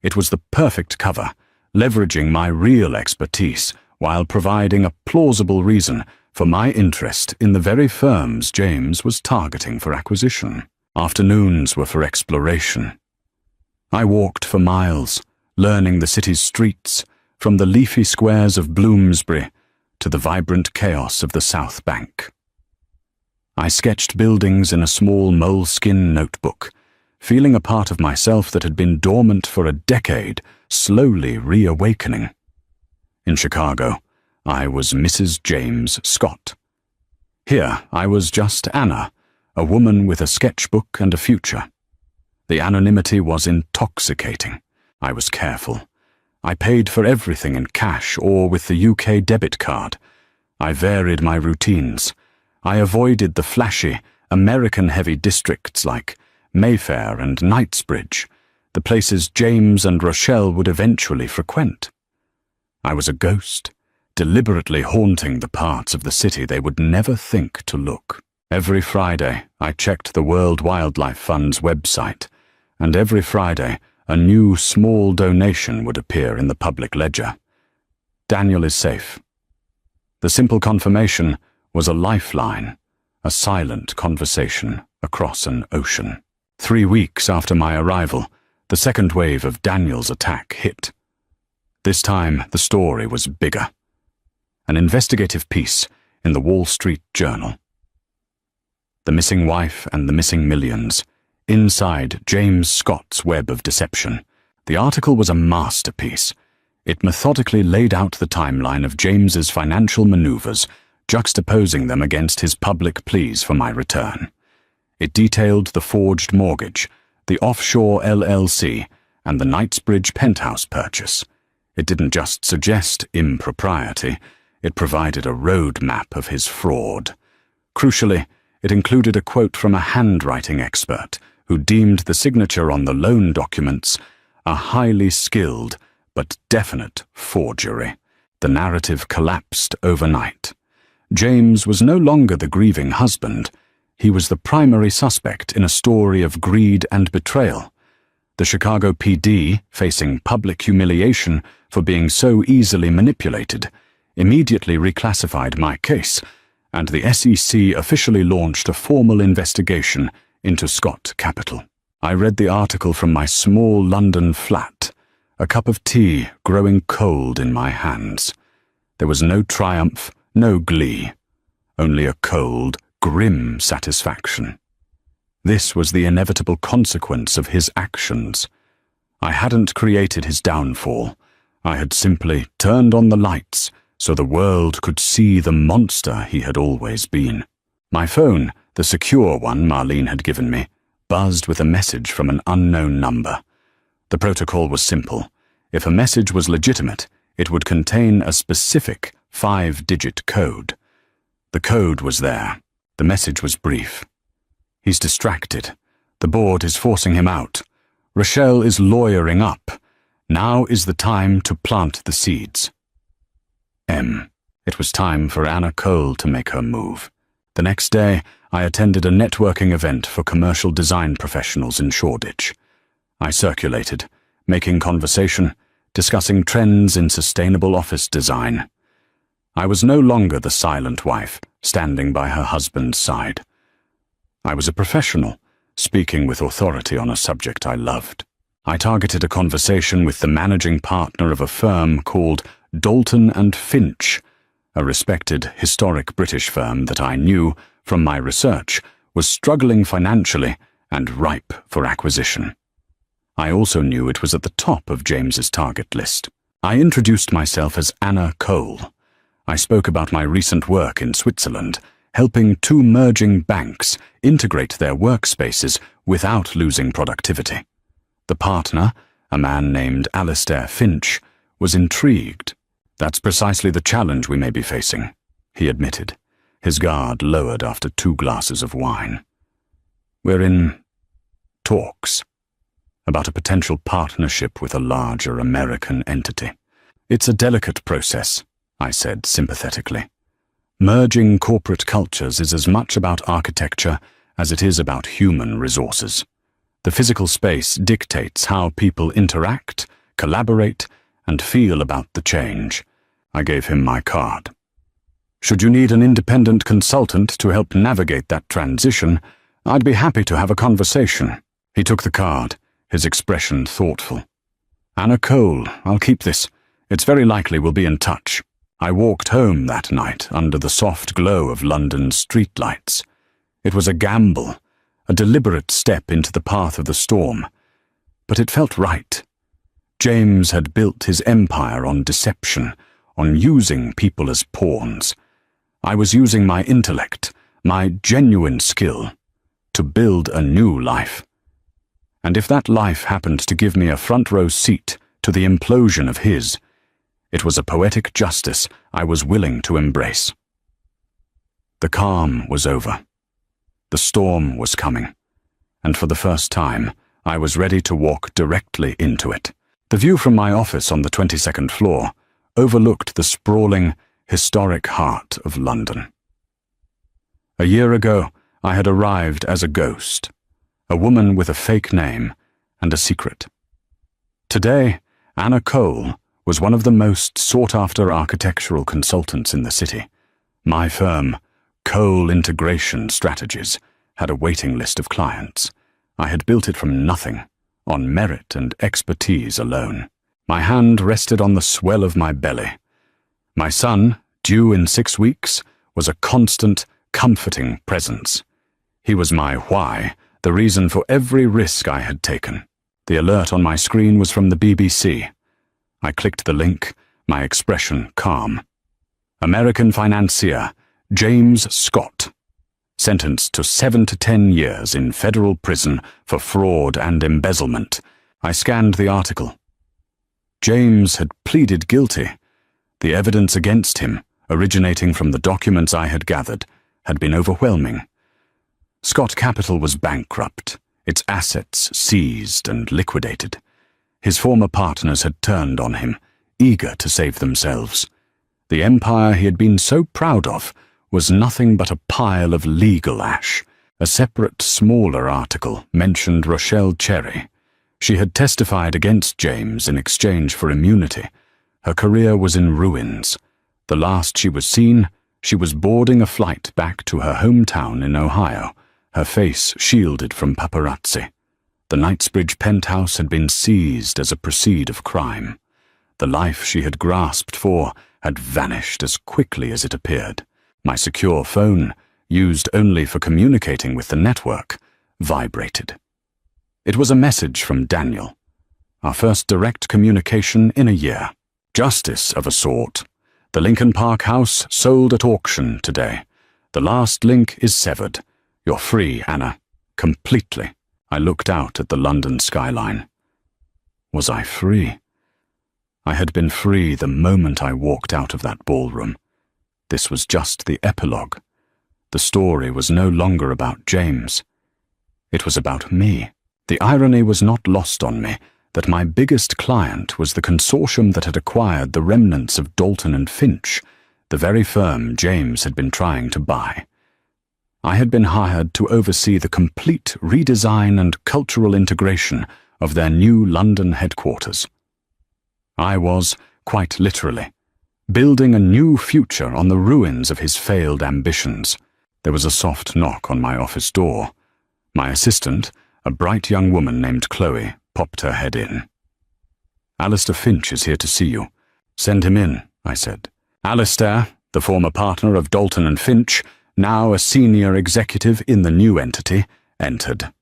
It was the perfect cover, leveraging my real expertise while providing a plausible reason for my interest in the very firms James was targeting for acquisition. Afternoons were for exploration. I walked for miles, learning the city's streets, from the leafy squares of Bloomsbury to the vibrant chaos of the South Bank. I sketched buildings in a small moleskin notebook, feeling a part of myself that had been dormant for a decade, slowly reawakening. In Chicago, I was Mrs. James Scott. Here, I was just Anna, a woman with a sketchbook and a future. The anonymity was intoxicating. I was careful. I paid for everything in cash or with the UK debit card. I varied my routines. I avoided the flashy, American-heavy districts like Mayfair and Knightsbridge, the places James and Rochelle would eventually frequent. I was a ghost, deliberately haunting the parts of the city they would never think to look. Every Friday, I checked the World Wildlife Fund's website, and every Friday, a new small donation would appear in the public ledger. Daniel is safe. The simple confirmation was a lifeline, a silent conversation across an ocean. 3 weeks after my arrival, the second wave of Daniel's attack hit. This time, the story was bigger. An investigative piece in the Wall Street Journal. The Missing Wife and the Missing Millions. Inside James Scott's Web of Deception. The article was a masterpiece. It methodically laid out the timeline of James's financial maneuvers, juxtaposing them against his public pleas for my return. It detailed the forged mortgage, the offshore LLC, and the Knightsbridge penthouse purchase. It didn't just suggest impropriety, it provided a roadmap of his fraud. Crucially, it included a quote from a handwriting expert who deemed the signature on the loan documents a highly skilled but definite forgery. The narrative collapsed overnight. James was no longer the grieving husband. He was the primary suspect in a story of greed and betrayal. The Chicago PD, facing public humiliation for being so easily manipulated, immediately reclassified my case, and the SEC officially launched a formal investigation into Scott Capital. I read the article from my small London flat, a cup of tea growing cold in my hands. There was no triumph, no glee, only a cold, grim satisfaction. This was the inevitable consequence of his actions. I hadn't created his downfall. I had simply turned on the lights so the world could see the monster he had always been. My phone, the secure one Marlene had given me, buzzed with a message from an unknown number. The protocol was simple. If a message was legitimate, it would contain a specific 5-digit code. The code was there. The message was brief. He's distracted. The board is forcing him out. Rochelle is lawyering up. Now is the time to plant the seeds. M. It was time for Anna Cole to make her move. The next day, I attended a networking event for commercial design professionals in Shoreditch. I circulated, making conversation, discussing trends in sustainable office design. I was no longer the silent wife, standing by her husband's side. I was a professional, speaking with authority on a subject I loved. I targeted a conversation with the managing partner of a firm called Dalton and Finch, a respected historic British firm that I knew, from my research, was struggling financially and ripe for acquisition. I also knew it was at the top of James's target list. I introduced myself as Anna Cole. I spoke about my recent work in Switzerland, helping 2 merging banks integrate their workspaces without losing productivity. The partner, a man named Alistair Finch, was intrigued. That's precisely the challenge we may be facing, he admitted, his guard lowered after 2 glasses of wine. We're in talks about a potential partnership with a larger American entity. It's a delicate process, I said sympathetically. Merging corporate cultures is as much about architecture as it is about human resources. The physical space dictates how people interact, collaborate, and feel about the change. I gave him my card. Should you need an independent consultant to help navigate that transition, I'd be happy to have a conversation. He took the card, his expression thoughtful. Anna Cole, I'll keep this. It's very likely we'll be in touch. I walked home that night under the soft glow of London's streetlights. It was a gamble, a deliberate step into the path of the storm. But it felt right. James had built his empire on deception, on using people as pawns. I was using my intellect, my genuine skill, to build a new life. And if that life happened to give me a front-row seat to the implosion of his, it was a poetic justice I was willing to embrace. The calm was over. The storm was coming, and for the first time, I was ready to walk directly into it. The view from my office on the 22nd floor overlooked the sprawling, historic heart of London. A year ago, I had arrived as a ghost, a woman with a fake name and a secret. Today, Anna Cole was one of the most sought-after architectural consultants in the city. My firm, Cole Integration Strategies, had a waiting list of clients. I had built it from nothing, on merit and expertise alone. My hand rested on the swell of my belly. My son, due in 6 weeks, was a constant, comforting presence. He was my why, the reason for every risk I had taken. The alert on my screen was from the BBC. I clicked the link, my expression calm. American financier James Scott, sentenced to 7 to 10 years in federal prison for fraud and embezzlement. I scanned the article. James had pleaded guilty. The evidence against him, originating from the documents I had gathered, had been overwhelming. Scott Capital was bankrupt, its assets seized and liquidated. His former partners had turned on him, eager to save themselves. The empire he had been so proud of was nothing but a pile of legal ash. A separate, smaller article mentioned Rochelle Cherry. She had testified against James in exchange for immunity. Her career was in ruins. The last she was seen, she was boarding a flight back to her hometown in Ohio, her face shielded from paparazzi. The Knightsbridge penthouse had been seized as a proceed of crime. The life she had grasped for had vanished as quickly as it appeared. My secure phone, used only for communicating with the network, vibrated. It was a message from Daniel. Our first direct communication in a year. Justice of a sort. The Lincoln Park house sold at auction today. The last link is severed. You're free, Anna. Completely. I looked out at the London skyline. Was I free? I had been free the moment I walked out of that ballroom. This was just the epilogue. The story was no longer about James. It was about me. The irony was not lost on me that my biggest client was the consortium that had acquired the remnants of Dalton and Finch, the very firm James had been trying to buy. I had been hired to oversee the complete redesign and cultural integration of their new London headquarters. I was, quite literally, building a new future on the ruins of his failed ambitions. There was a soft knock on my office door. My assistant, a bright young woman named Chloe, popped her head in. "Alistair Finch is here to see you." "Send him in," I said. Alistair, the former partner of Dalton and Finch, now a senior executive in the new entity, entered.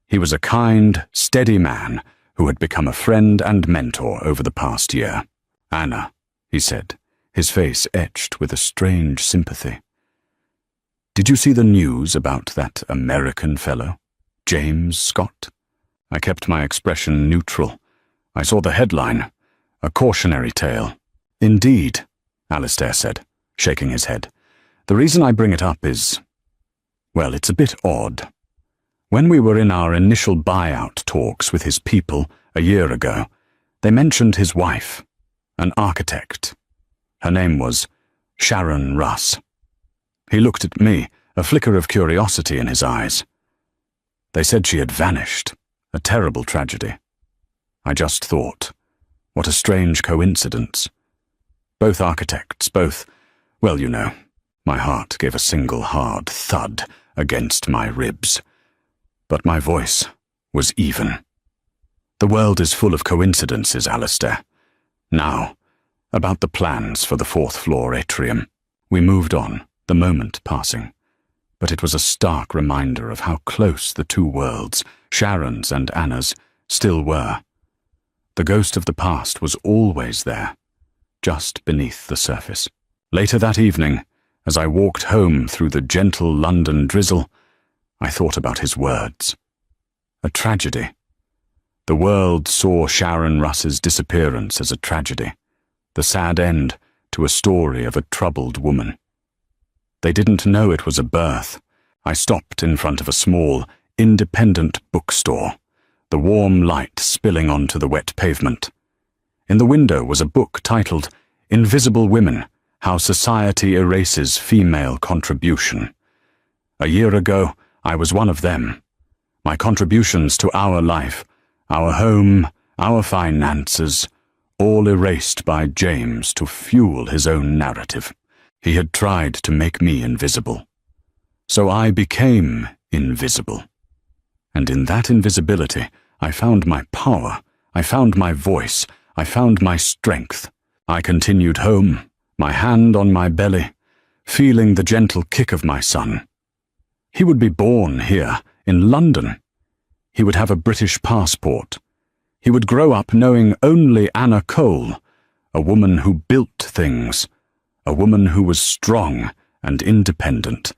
He was a kind, steady man who had become a friend and mentor over the past year. "Anna," he said, his face etched with a strange sympathy. "Did you see the news about that American fellow, James Scott?" I kept my expression neutral. I saw the headline, a cautionary tale. "Indeed," Alistair said, shaking his head. "The reason I bring it up is, well, it's a bit odd. When we were in our initial buyout talks with his people a year ago, they mentioned his wife, an architect. Her name was Sharon Russ." He looked at me, a flicker of curiosity in his eyes. "They said she had vanished. A terrible tragedy." I just thought, what a strange coincidence. Both architects, both, well, you know. My heart gave a single hard thud against my ribs. But my voice was even. "The world is full of coincidences, Alistair. Now, about the plans for the 4th floor atrium." We moved on, the moment passing. But it was a stark reminder of how close the two worlds, Sharon's and Anna's, still were. The ghost of the past was always there, just beneath the surface. Later that evening, as I walked home through the gentle London drizzle, I thought about his words. A tragedy. The world saw Sharon Russ's disappearance as a tragedy, the sad end to a story of a troubled woman. They didn't know it was a birth. I stopped in front of a small, independent bookstore, the warm light spilling onto the wet pavement. In the window was a book titled Invisible Women: How Society Erases Female Contribution. A year ago, I was one of them. My contributions to our life, our home, our finances, all erased by James to fuel his own narrative. He had tried to make me invisible. So I became invisible. And in that invisibility, I found my power, I found my voice, I found my strength. I continued home, my hand on my belly, feeling the gentle kick of my son. He would be born here, in London. He would have a British passport. He would grow up knowing only Anna Cole, a woman who built things, a woman who was strong and independent.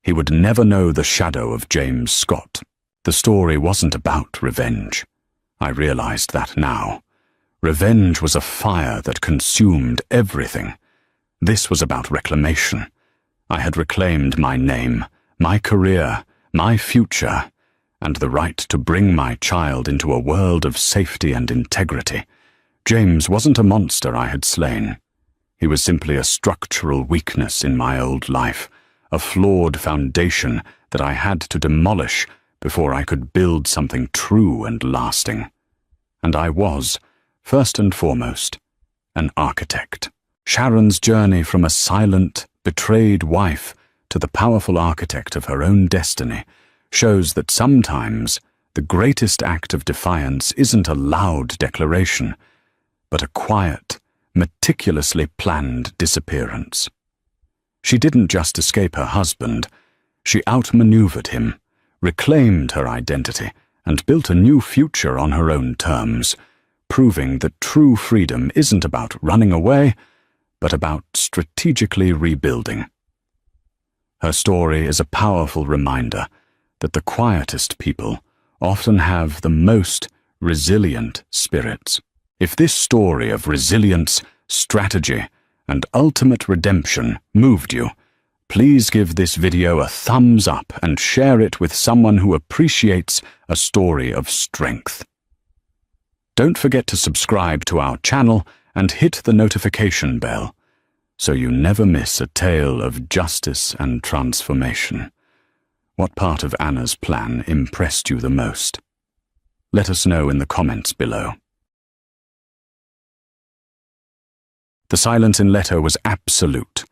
He would never know the shadow of James Scott. The story wasn't about revenge. I realized that now. Revenge was a fire that consumed everything. This was about reclamation. I had reclaimed my name, my career, my future, and the right to bring my child into a world of safety and integrity. James wasn't a monster I had slain. He was simply a structural weakness in my old life, a flawed foundation that I had to demolish before I could build something true and lasting. And I was, first and foremost, an architect. Sharon's journey from a silent, betrayed wife to the powerful architect of her own destiny shows that sometimes the greatest act of defiance isn't a loud declaration, but a quiet, meticulously planned disappearance. She didn't just escape her husband, she outmaneuvered him, reclaimed her identity, and built a new future on her own terms, proving that true freedom isn't about running away, but about strategically rebuilding. Her story is a powerful reminder that the quietest people often have the most resilient spirits. If this story of resilience, strategy, and ultimate redemption moved you, please give this video a thumbs up and share it with someone who appreciates a story of strength. Don't forget to subscribe to our channel and hit the notification bell so you never miss a tale of justice and transformation. What part of Anna's plan impressed you the most? Let us know in the comments below. The silence in Leto was absolute.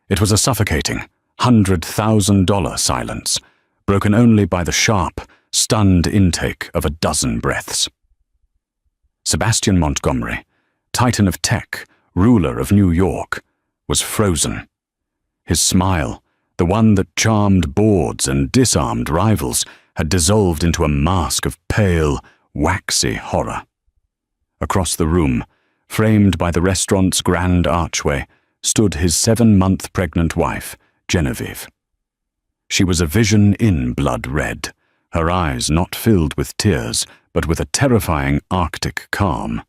It was a suffocating, $100,000 silence, broken only by the sharp, stunned intake of a dozen breaths. Sebastian Montgomery, titan of tech, ruler of New York, was frozen. His smile, the one that charmed boards and disarmed rivals, had dissolved into a mask of pale, waxy horror. Across the room, framed by the restaurant's grand archway, stood his 7-month pregnant wife, Genevieve. She was a vision in blood red, her eyes not filled with tears, but with a terrifying Arctic calm.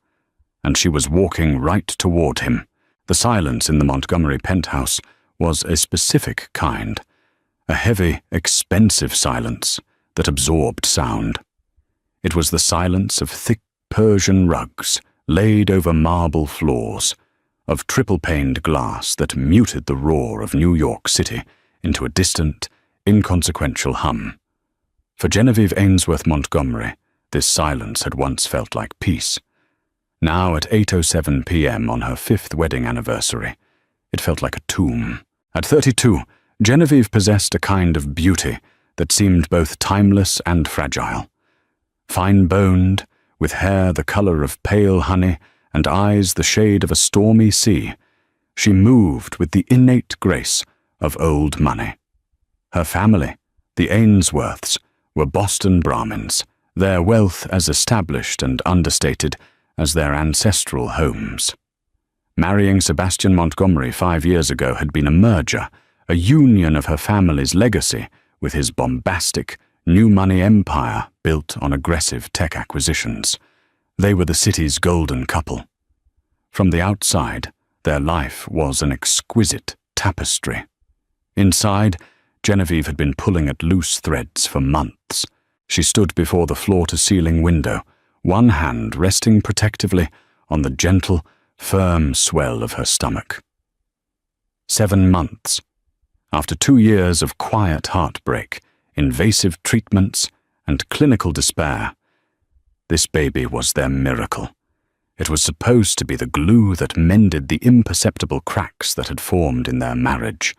And she was walking right toward him. The silence in the Montgomery penthouse was a specific kind, a heavy, expensive silence that absorbed sound. It was the silence of thick Persian rugs laid over marble floors, of triple-paned glass that muted the roar of New York City into a distant, inconsequential hum. For Genevieve Ainsworth Montgomery, this silence had once felt like peace. Now at 8:07 p.m. on her 5th wedding anniversary, it felt like a tomb. At 32, Genevieve possessed a kind of beauty that seemed both timeless and fragile. Fine-boned, with hair the color of pale honey and eyes the shade of a stormy sea, she moved with the innate grace of old money. Her family, the Ainsworths, were Boston Brahmins, their wealth as established and understated as their ancestral homes. Marrying Sebastian Montgomery 5 years ago had been a merger, a union of her family's legacy with his bombastic, new money empire built on aggressive tech acquisitions. They were the city's golden couple. From the outside, their life was an exquisite tapestry. Inside, Genevieve had been pulling at loose threads for months. She stood before the floor-to-ceiling window, one hand resting protectively on the gentle, firm swell of her stomach. 7 months. After 2 years of quiet heartbreak, invasive treatments, and clinical despair, this baby was their miracle. It was supposed to be the glue that mended the imperceptible cracks that had formed in their marriage.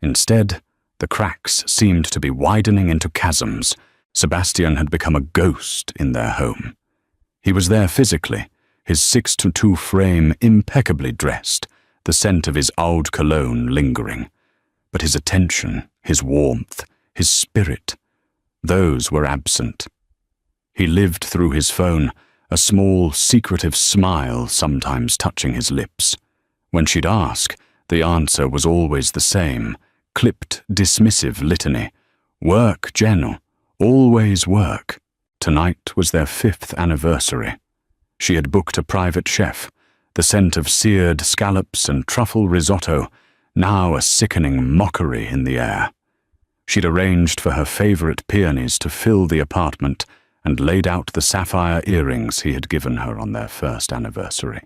Instead, the cracks seemed to be widening into chasms. Sebastian had become a ghost in their home. He was there physically, his 6'2" frame impeccably dressed, the scent of his oud cologne lingering. But his attention, his warmth, his spirit, those were absent. He lived through his phone, a small, secretive smile sometimes touching his lips. When she'd ask, the answer was always the same, clipped, dismissive litany. Work, Jen, always work. Tonight was their 5th anniversary. She had booked a private chef, the scent of seared scallops and truffle risotto, now a sickening mockery in the air. She'd arranged for her favorite peonies to fill the apartment and laid out the sapphire earrings he had given her on their 1st anniversary.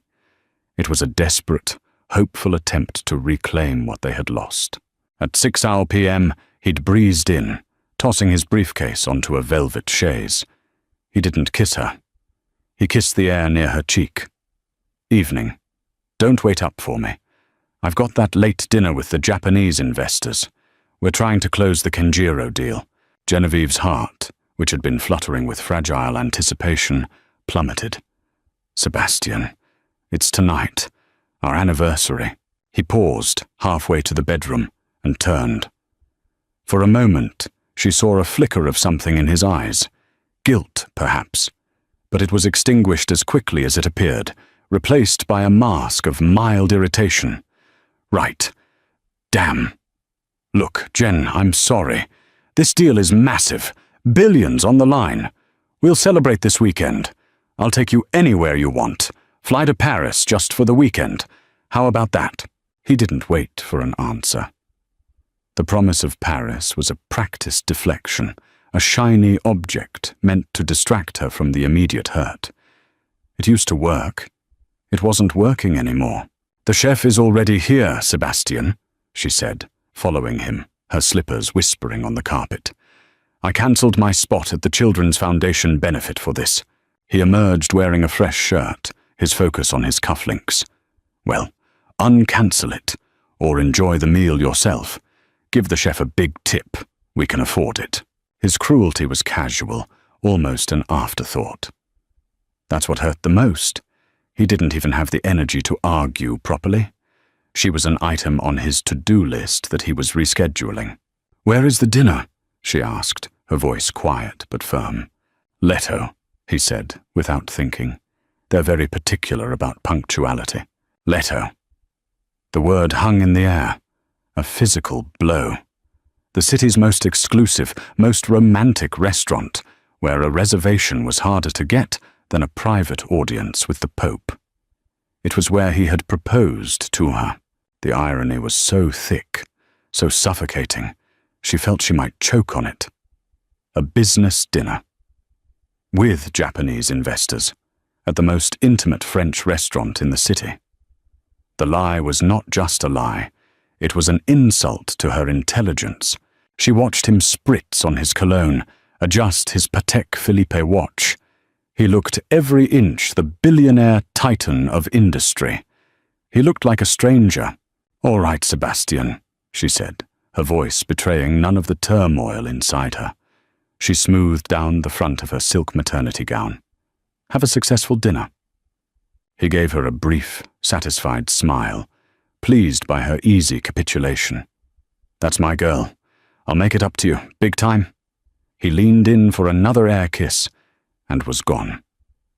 It was a desperate, hopeful attempt to reclaim what they had lost. At 6:00 p.m., he'd breezed in, tossing his briefcase onto a velvet chaise. He didn't kiss her. He kissed the air near her cheek. Evening. Don't wait up for me. I've got that late dinner with the Japanese investors. We're trying to close the Kenjiro deal. Genevieve's heart, which had been fluttering with fragile anticipation, plummeted. Sebastian, it's tonight, our anniversary. He paused, halfway to the bedroom, and turned. For a moment, she saw a flicker of something in his eyes. Guilt, perhaps. But it was extinguished as quickly as it appeared, replaced by a mask of mild irritation. Right. Damn. Look, Jen, I'm sorry. This deal is massive. Billions on the line. We'll celebrate this weekend. I'll take you anywhere you want. Fly to Paris just for the weekend. How about that? He didn't wait for an answer. The promise of Paris was a practiced deflection, a shiny object meant to distract her from the immediate hurt. It used to work. It wasn't working anymore. The chef is already here, Sebastian, she said, following him, her slippers whispering on the carpet. I cancelled my spot at the Children's Foundation benefit for this. He emerged wearing a fresh shirt, his focus on his cufflinks. Well, uncancel it, or enjoy the meal yourself. Give the chef a big tip. We can afford it. His cruelty was casual, almost an afterthought. That's what hurt the most. He didn't even have the energy to argue properly. She was an item on his to-do list that he was rescheduling. Where is the dinner? She asked, her voice quiet but firm. Leto, he said, without thinking. They're very particular about punctuality. Leto. The word hung in the air. A physical blow. The city's most exclusive, most romantic restaurant, where a reservation was harder to get than a private audience with the Pope. It was where he had proposed to her. The irony was so thick, so suffocating, she felt she might choke on it. A business dinner. With Japanese investors, at the most intimate French restaurant in the city. The lie was not just a lie, it was an insult to her intelligence. She watched him spritz on his cologne, adjust his Patek Philippe watch. He looked every inch the billionaire titan of industry. He looked like a stranger. All right, Sebastian, she said, her voice betraying none of the turmoil inside her. She smoothed down the front of her silk maternity gown. Have a successful dinner. He gave her a brief, satisfied smile, pleased by her easy capitulation. That's my girl. I'll make it up to you, big time. He leaned in for another air kiss and was gone.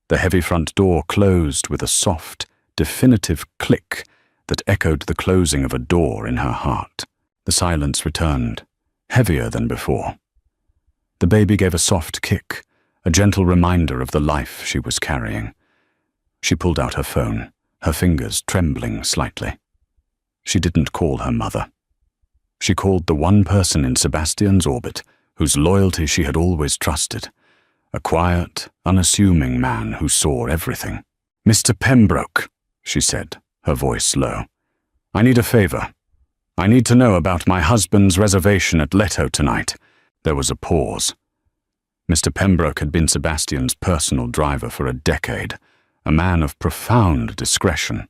The heavy front door closed with a soft, definitive click that echoed the closing of a door in her heart. The silence returned, heavier than before. The baby gave a soft kick, a gentle reminder of the life she was carrying. She pulled out her phone, her fingers trembling slightly. She didn't call her mother. She called the one person in Sebastian's orbit whose loyalty she had always trusted, a quiet, unassuming man who saw everything. Mr. Pembroke, she said, her voice low. I need a favor. I need to know about my husband's reservation at Leto tonight. There was a pause. Mr. Pembroke had been Sebastian's personal driver for a decade, a man of profound discretion.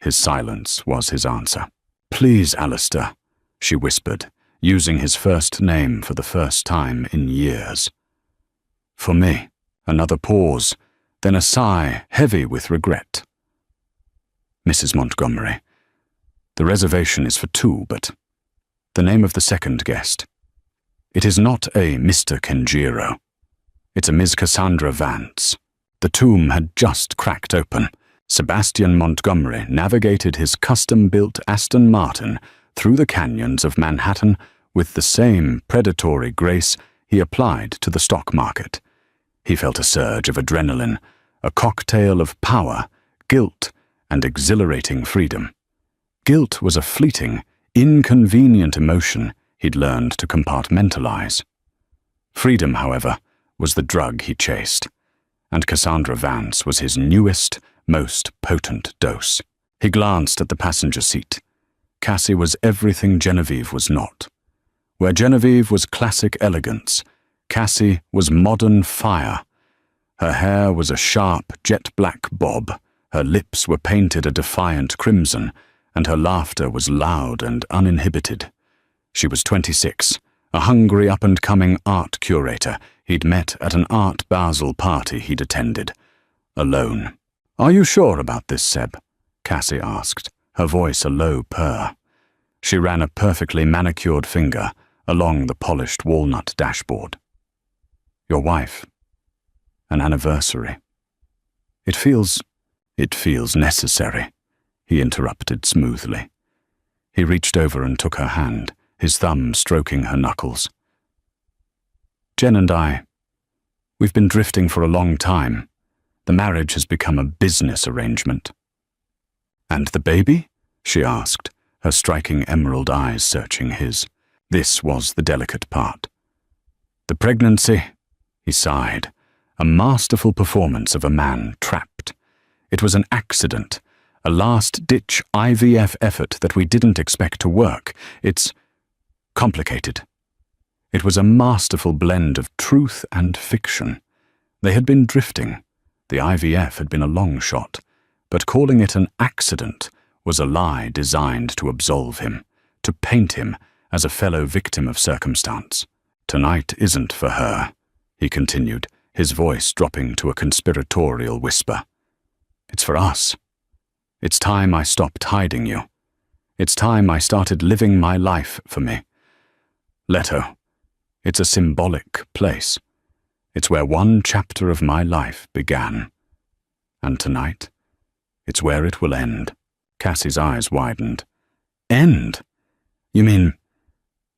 His silence was his answer. Please, Alistair, she whispered, using his first name for the first time in years. For me, another pause, then a sigh heavy with regret. "Mrs. Montgomery, the reservation is for 2, but the name of the second guest. It is not a Mr. Kenjiro. It's a Miss Cassandra Vance." The tomb had just cracked open. Sebastian Montgomery navigated his custom-built Aston Martin through the canyons of Manhattan with the same predatory grace he applied to the stock market. He felt a surge of adrenaline, a cocktail of power, guilt, and exhilarating freedom. Guilt was a fleeting, inconvenient emotion he'd learned to compartmentalize. Freedom, however, was the drug he chased, and Cassandra Vance was his newest, most potent dose. He glanced at the passenger seat. Cassie was everything Genevieve was not. Where Genevieve was classic elegance, Cassie was modern fire. Her hair was a sharp, jet-black bob, her lips were painted a defiant crimson, and her laughter was loud and uninhibited. She was 26, a hungry up-and-coming art curator he'd met at an Art Basel party he'd attended. Alone. "Are you sure about this, Seb?" Cassie asked, her voice a low purr. She ran a perfectly manicured finger along the polished walnut dashboard. "Your wife. An anniversary. It feels necessary," he interrupted smoothly. He reached over and took her hand, his thumb stroking her knuckles. "Jen and we've been drifting for a long time. The marriage has become a business arrangement." "And the baby?" she asked, her striking emerald eyes searching his. This was the delicate part. "The pregnancy," he sighed, a masterful performance of a man trapped. "It was an accident, a last-ditch IVF effort that we didn't expect to work. It's complicated." It was a masterful blend of truth and fiction. They had been drifting. The IVF had been a long shot, but calling it an accident was a lie designed to absolve him, to paint him as a fellow victim of circumstance. "Tonight isn't for her," he continued, his voice dropping to a conspiratorial whisper. "It's for us. It's time I stopped hiding you. It's time I started living my life for me. Leto, it's a symbolic place. It's where one chapter of my life began. And tonight, it's where it will end." Cassie's eyes widened. "End? You mean,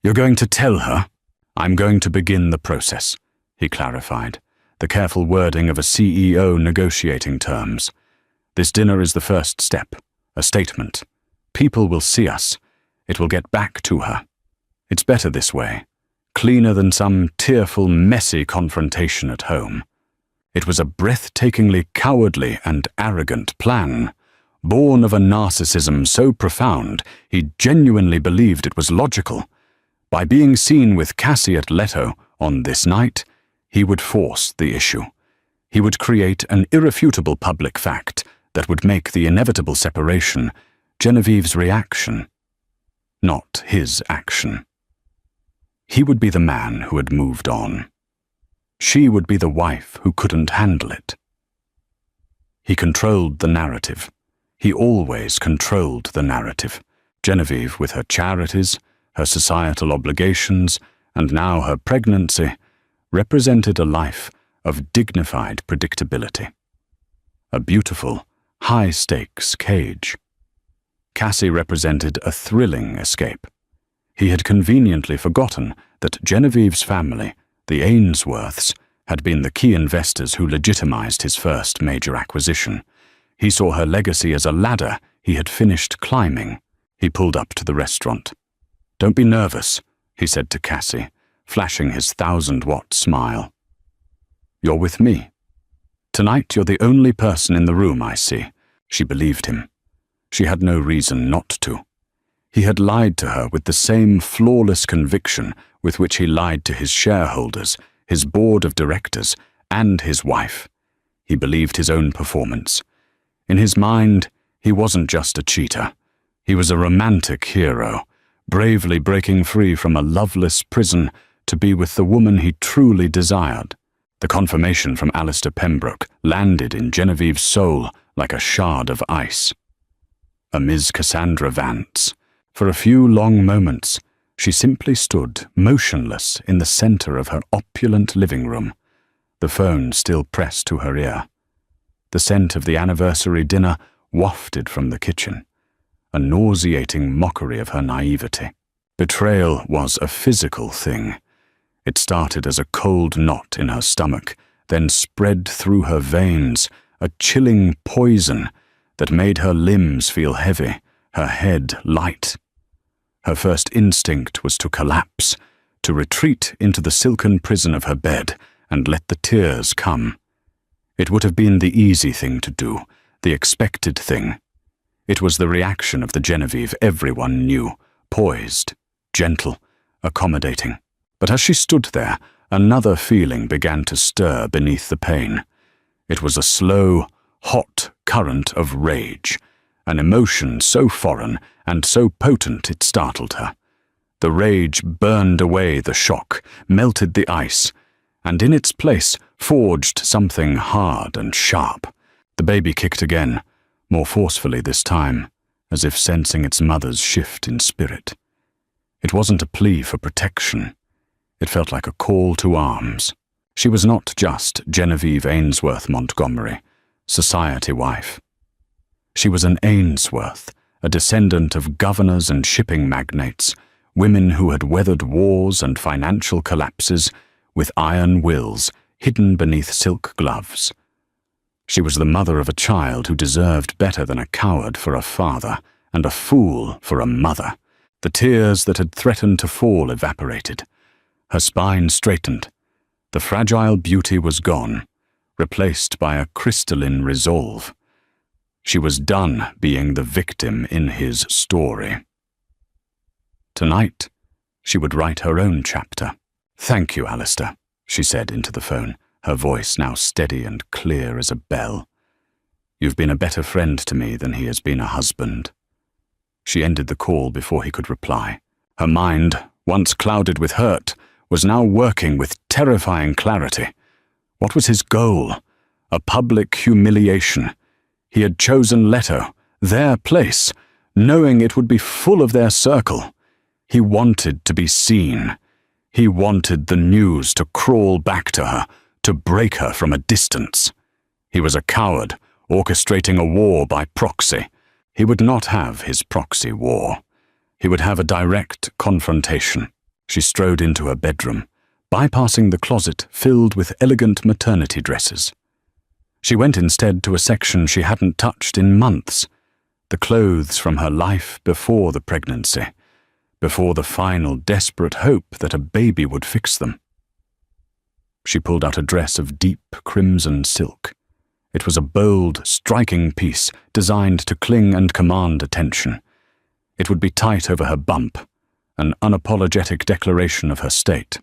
you're going to tell her?" "I'm going to begin the process," he clarified, the careful wording of a CEO negotiating terms. "This dinner is the first step, a statement. People will see us. It will get back to her. It's better this way, cleaner than some tearful, messy confrontation at home." It was a breathtakingly cowardly and arrogant plan, born of a narcissism so profound he genuinely believed it was logical. By being seen with Cassie at Leto on this night, he would force the issue. He would create an irrefutable public fact that would make the inevitable separation Genevieve's reaction, not his action. He would be the man who had moved on. She would be the wife who couldn't handle it. He controlled the narrative. He always controlled the narrative. Genevieve, with her charities, her societal obligations, and now her pregnancy, represented a life of dignified predictability. A beautiful, high-stakes cage. Cassie represented a thrilling escape. He had conveniently forgotten that Genevieve's family, the Ainsworths, had been the key investors who legitimized his first major acquisition. He saw her legacy as a ladder he had finished climbing. He pulled up to the restaurant. "Don't be nervous," he said to Cassie, flashing his 1,000-watt smile. "You're with me. Tonight you're the only person in the room I see." She believed him. She had no reason not to. He had lied to her with the same flawless conviction with which he lied to his shareholders, his board of directors, and his wife. He believed his own performance. In his mind, he wasn't just a cheater. He was a romantic hero, bravely breaking free from a loveless prison to be with the woman he truly desired. The confirmation from Alistair Pembroke landed in Genevieve's soul like a shard of ice. A Ms. Cassandra Vance. For a few long moments, she simply stood motionless in the center of her opulent living room, the phone still pressed to her ear. The scent of the anniversary dinner wafted from the kitchen, a nauseating mockery of her naivety. Betrayal was a physical thing. It started as a cold knot in her stomach, then spread through her veins, a chilling poison that made her limbs feel heavy, her head light. Her first instinct was to collapse, to retreat into the silken prison of her bed and let the tears come. It would have been the easy thing to do, the expected thing. It was the reaction of the Genevieve everyone knew, poised, gentle, accommodating. But as she stood there, another feeling began to stir beneath the pain. It was a slow, hot current of rage, an emotion so foreign and so potent it startled her. The rage burned away the shock, melted the ice, and in its place forged something hard and sharp. The baby kicked again, more forcefully this time, as if sensing its mother's shift in spirit. It wasn't a plea for protection. It felt like a call to arms. She was not just Genevieve Ainsworth Montgomery, society wife. She was an Ainsworth, a descendant of governors and shipping magnates, women who had weathered wars and financial collapses with iron wills hidden beneath silk gloves. She was the mother of a child who deserved better than a coward for a father and a fool for a mother. The tears that had threatened to fall evaporated. Her spine straightened. The fragile beauty was gone, replaced by a crystalline resolve. She was done being the victim in his story. Tonight, she would write her own chapter. "Thank you, Alistair," she said into the phone, her voice now steady and clear as a bell. "You've been a better friend to me than he has been a husband." She ended the call before he could reply. Her mind, once clouded with hurt, was now working with terrifying clarity. What was his goal? A public humiliation. He had chosen Leto, their place, knowing it would be full of their circle. He wanted to be seen. He wanted the news to crawl back to her, to break her from a distance. He was a coward, orchestrating a war by proxy. He would not have his proxy war. He would have a direct confrontation. She strode into her bedroom, bypassing the closet filled with elegant maternity dresses. She went instead to a section she hadn't touched in months, the clothes from her life before the pregnancy, before the final desperate hope that a baby would fix them. She pulled out a dress of deep crimson silk. It was a bold, striking piece designed to cling and command attention. It would be tight over her bump, an unapologetic declaration of her state.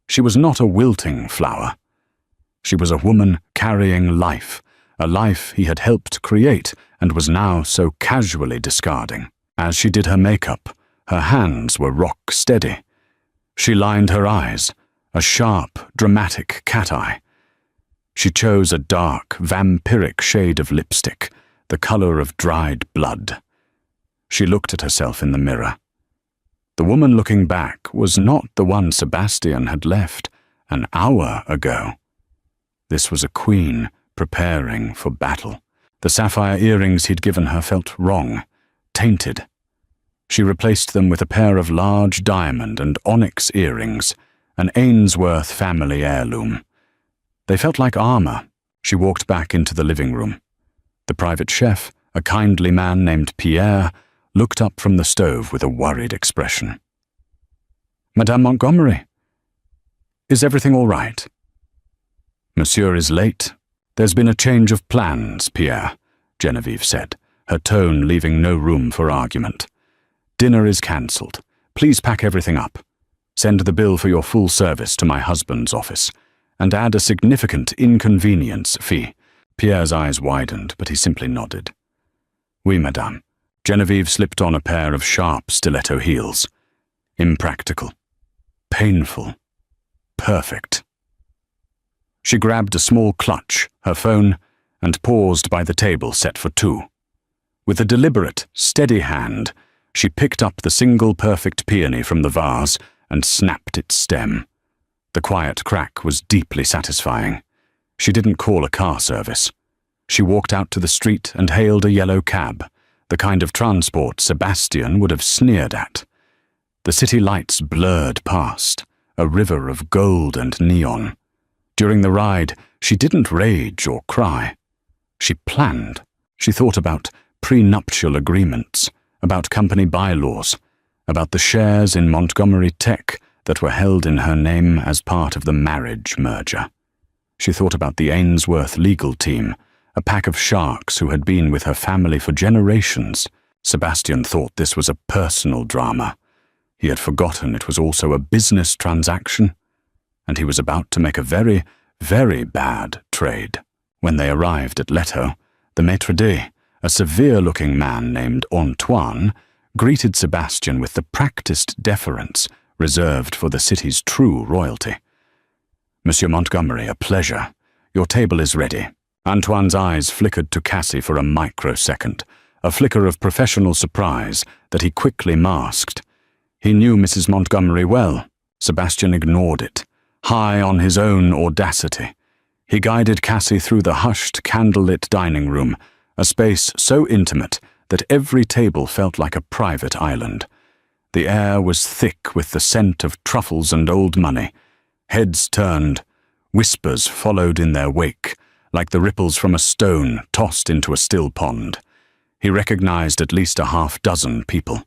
She was not a wilting flower. She was a woman carrying life, a life he had helped create and was now so casually discarding. As she did her makeup, her hands were rock steady. She lined her eyes, a sharp, dramatic cat eye. She chose a dark, vampiric shade of lipstick, the color of dried blood. She looked at herself in the mirror. The woman looking back was not the one Sebastian had left an hour ago. This was a queen preparing for battle. The sapphire earrings he'd given her felt wrong, tainted. She replaced them with a pair of large diamond and onyx earrings, an Ainsworth family heirloom. They felt like armor. She walked back into the living room. The private chef, a kindly man named Pierre, looked up from the stove with a worried expression. "Madame Montgomery, is everything all right?" "Monsieur is late. There's been a change of plans, Pierre," Genevieve said, her tone leaving no room for argument. "Dinner is cancelled. Please pack everything up. Send the bill for your full service to my husband's office, and add a significant inconvenience fee." Pierre's eyes widened, but he simply nodded. "Oui, madame." Genevieve slipped on a pair of sharp stiletto heels. Impractical. Painful. Perfect. She grabbed a small clutch, her phone, and paused by the table set for two. With a deliberate, steady hand, she picked up the single perfect peony from the vase and snapped its stem. The quiet crack was deeply satisfying. She didn't call a car service. She walked out to the street and hailed a yellow cab, the kind of transport Sebastian would have sneered at. The city lights blurred past, a river of gold and neon. During the ride, she didn't rage or cry. She planned. She thought about prenuptial agreements, about company bylaws, about the shares in Montgomery Tech that were held in her name as part of the marriage merger. She thought about the Ainsworth legal team, a pack of sharks who had been with her family for generations. Sebastian thought this was a personal drama. He had forgotten it was also a business transaction, and he was about to make a very, very bad trade. When they arrived at Leto, the maître d', a severe-looking man named Antoine, greeted Sebastian with the practiced deference reserved for the city's true royalty. "Monsieur Montgomery, a pleasure. Your table is ready." Antoine's eyes flickered to Cassie for a microsecond, a flicker of professional surprise that he quickly masked. He knew Mrs. Montgomery well. Sebastian ignored it, high on his own audacity. He guided Cassie through the hushed, candlelit dining room, a space so intimate that every table felt like a private island. The air was thick with the scent of truffles and old money. Heads turned, whispers followed in their wake, like the ripples from a stone tossed into a still pond. He recognized at least a half-dozen people.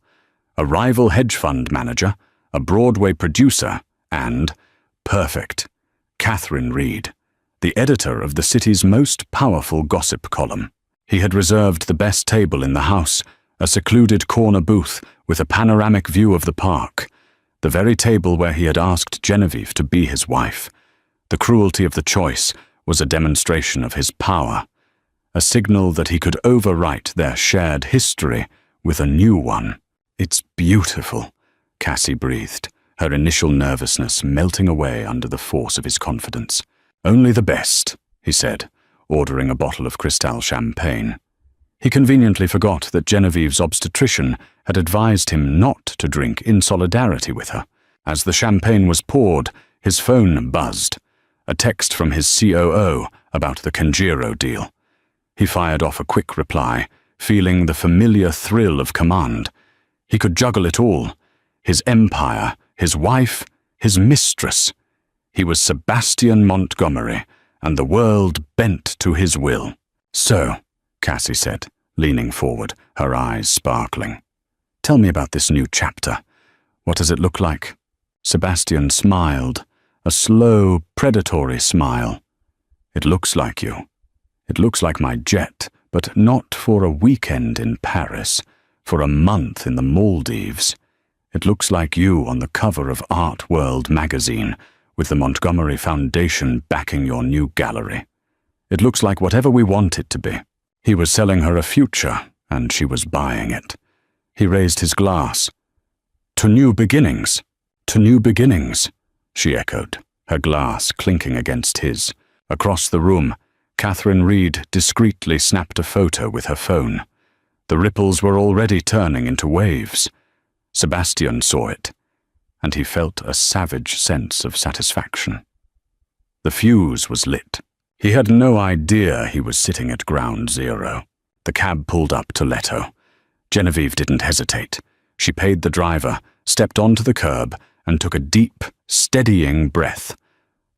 A rival hedge fund manager, a Broadway producer, and, perfect, Catherine Reed, the editor of the city's most powerful gossip column. He had reserved the best table in the house, a secluded corner booth with a panoramic view of the park, the very table where he had asked Genevieve to be his wife. The cruelty of the choice was a demonstration of his power, a signal that he could overwrite their shared history with a new one. "It's beautiful," Cassie breathed, her initial nervousness melting away under the force of his confidence. "Only the best," he said, ordering a bottle of Cristal champagne. He conveniently forgot that Genevieve's obstetrician had advised him not to drink in solidarity with her. As the champagne was poured, his phone buzzed, a text from his COO about the Conjiro deal. He fired off a quick reply, feeling the familiar thrill of command. He could juggle it all: his empire, his wife, his mistress. He was Sebastian Montgomery, and the world bent to his will. "So," Cassie said, leaning forward, her eyes sparkling, "tell me about this new chapter. What does it look like?" Sebastian smiled, a slow, predatory smile. "It looks like you. It looks like my jet, but not for a weekend in Paris, for a month in the Maldives. It looks like you on the cover of Art World magazine, with the Montgomery Foundation backing your new gallery. It looks like whatever we want it to be." He was selling her a future, and she was buying it. He raised his glass. "To new beginnings. To new beginnings," she echoed, her glass clinking against his. Across the room, Catherine Reed discreetly snapped a photo with her phone. The ripples were already turning into waves. Sebastian saw it, and he felt a savage sense of satisfaction. The fuse was lit. He had no idea he was sitting at ground zero. The cab pulled up to Leto. Genevieve didn't hesitate. She paid the driver, stepped onto the curb, and took a deep, steadying breath.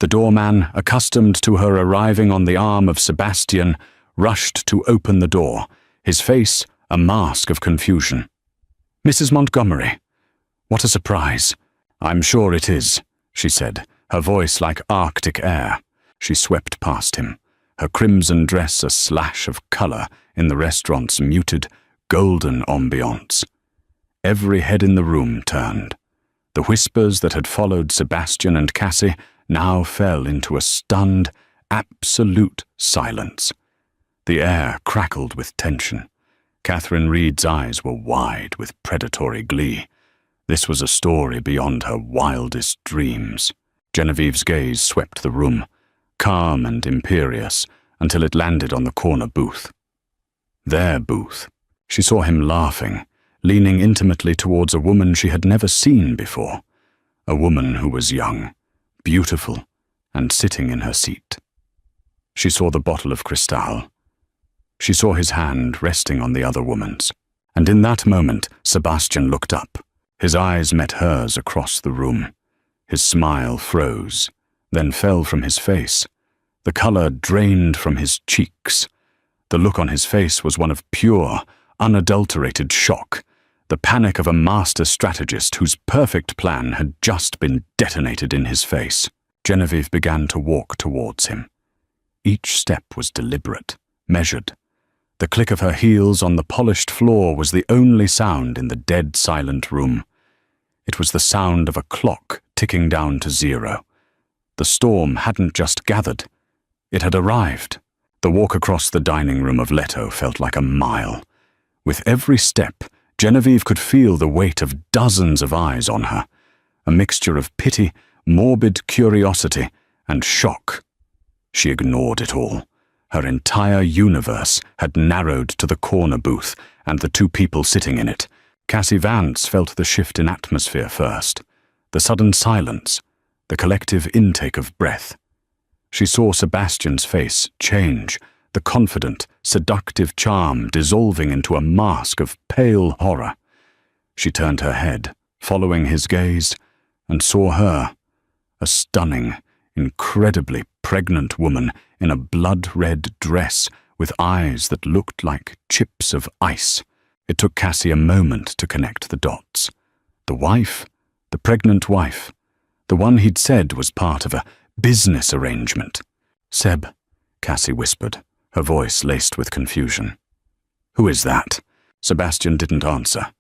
The doorman, accustomed to her arriving on the arm of Sebastian, rushed to open the door, his face a mask of confusion. "Mrs. Montgomery, what a surprise." "I'm sure it is," she said, her voice like Arctic air. She swept past him, her crimson dress a slash of color in the restaurant's muted, golden ambiance. Every head in the room turned. The whispers that had followed Sebastian and Cassie now fell into a stunned, absolute silence. The air crackled with tension. Catherine Reed's eyes were wide with predatory glee. This was a story beyond her wildest dreams. Genevieve's gaze swept the room, calm and imperious, until it landed on the corner booth. Their booth. She saw him laughing, leaning intimately towards a woman she had never seen before, a woman who was young, beautiful, and sitting in her seat. She saw the bottle of Cristal. She saw his hand resting on the other woman's, and in that moment Sebastian looked up. His eyes met hers across the room. His smile froze, then fell from his face. The color drained from his cheeks. The look on his face was one of pure, unadulterated shock, the panic of a master strategist whose perfect plan had just been detonated in his face. Genevieve began to walk towards him. Each step was deliberate, measured. The click of her heels on the polished floor was the only sound in the dead silent room. It was the sound of a clock ticking down to 0. The storm hadn't just gathered. It had arrived. The walk across the dining room of Leto felt like a mile. With every step, Genevieve could feel the weight of dozens of eyes on her, a mixture of pity, morbid curiosity, and shock. She ignored it all. Her entire universe had narrowed to the corner booth and the 2 people sitting in it. Cassie Vance felt the shift in atmosphere first, the sudden silence, the collective intake of breath. She saw Sebastian's face change, the confident, seductive charm dissolving into a mask of pale horror. She turned her head, following his gaze, and saw her, a stunning, incredibly pregnant woman in a blood-red dress with eyes that looked like chips of ice. It took Cassie a moment to connect the dots. The wife, the pregnant wife, the one he'd said was part of a business arrangement. "Seb," Cassie whispered, her voice laced with confusion. "Who is that?" Sebastian didn't answer.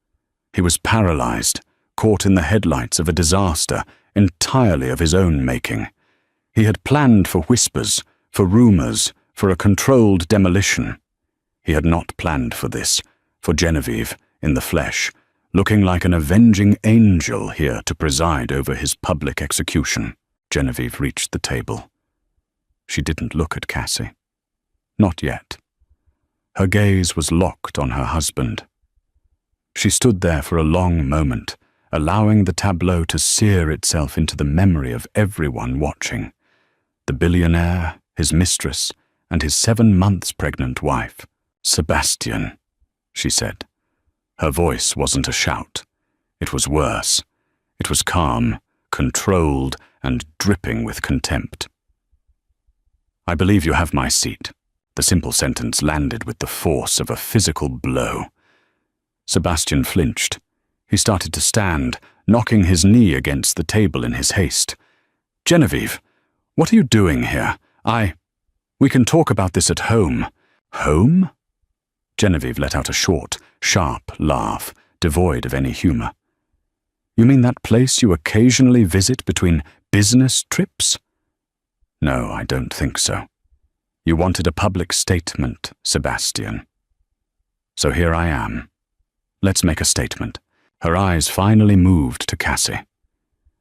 He was paralyzed, caught in the headlights of a disaster entirely of his own making. He had planned for whispers, for rumors, for a controlled demolition. He had not planned for this, for Genevieve, in the flesh, looking like an avenging angel here to preside over his public execution. Genevieve reached the table. She didn't look at Cassie. Not yet. Her gaze was locked on her husband. She stood there for a long moment, allowing the tableau to sear itself into the memory of everyone watching. The billionaire, his mistress, and his 7 months pregnant wife. "Sebastian," she said. Her voice wasn't a shout. It was worse. It was calm, controlled, and dripping with contempt. "I believe you have my seat." The simple sentence landed with the force of a physical blow. Sebastian flinched. He started to stand, knocking his knee against the table in his haste. "Genevieve, what are you doing here? We can talk about this at home." "Home?" Genevieve let out a short, sharp laugh, devoid of any humor. "You mean that place you occasionally visit between business trips?" "No, I don't think so. You wanted a public statement, Sebastian. So here I am. Let's make a statement." Her eyes finally moved to Cassie.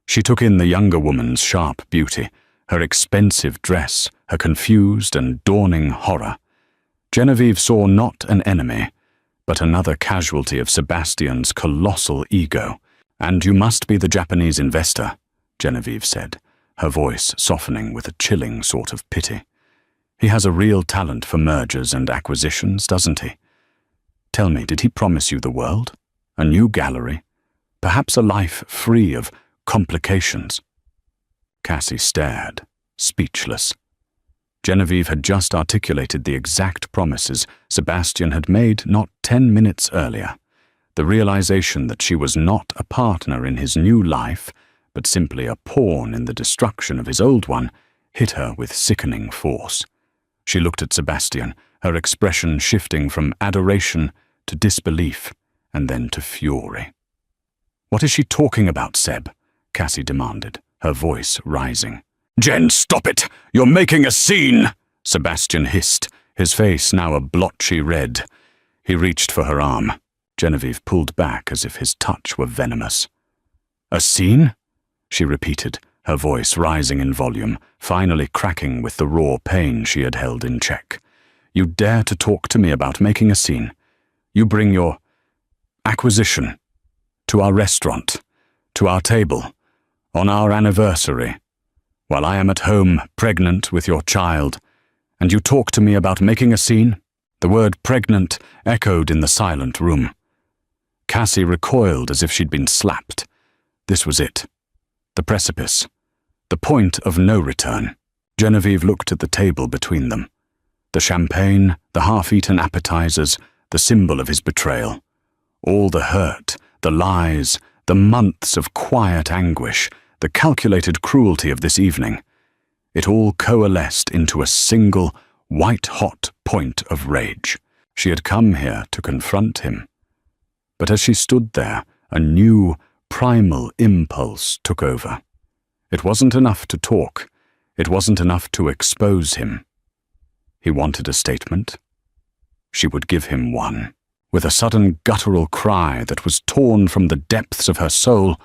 She took in the younger woman's sharp beauty, her expensive dress, her confused and dawning horror. Genevieve saw not an enemy, but another casualty of Sebastian's colossal ego. "And you must be the Japanese investor," Genevieve said, her voice softening with a chilling sort of pity. "He has a real talent for mergers and acquisitions, doesn't he? Tell me, did he promise you the world? A new gallery? Perhaps a life free of complications?" Cassie stared, speechless. Genevieve had just articulated the exact promises Sebastian had made not 10 minutes earlier. The realization that she was not a partner in his new life, but simply a pawn in the destruction of his old one, hit her with sickening force. She looked at Sebastian, her expression shifting from adoration to disbelief, and then to fury. "What is she talking about, Seb?" Cassie demanded, her voice rising. "Jen, stop it! You're making a scene!" Sebastian hissed, his face now a blotchy red. He reached for her arm. Genevieve pulled back as if his touch were venomous. "A scene?" she repeated, her voice rising in volume, finally cracking with the raw pain she had held in check. "You dare to talk to me about making a scene? You bring your acquisition to our restaurant, to our table, on our anniversary, while I am at home pregnant with your child, and you talk to me about making a scene?" The word pregnant echoed in the silent room. Cassie recoiled as if she'd been slapped. This was it. The precipice. The point of no return. Genevieve looked at the table between them. The champagne, the half-eaten appetizers, the symbol of his betrayal. All the hurt, the lies, the months of quiet anguish, the calculated cruelty of this evening. It all coalesced into a single, white-hot point of rage. She had come here to confront him. But as she stood there, a new, primal impulse took over. It wasn't enough to talk. It wasn't enough to expose him. He wanted a statement. She would give him one. With a sudden guttural cry that was torn from the depths of her soul,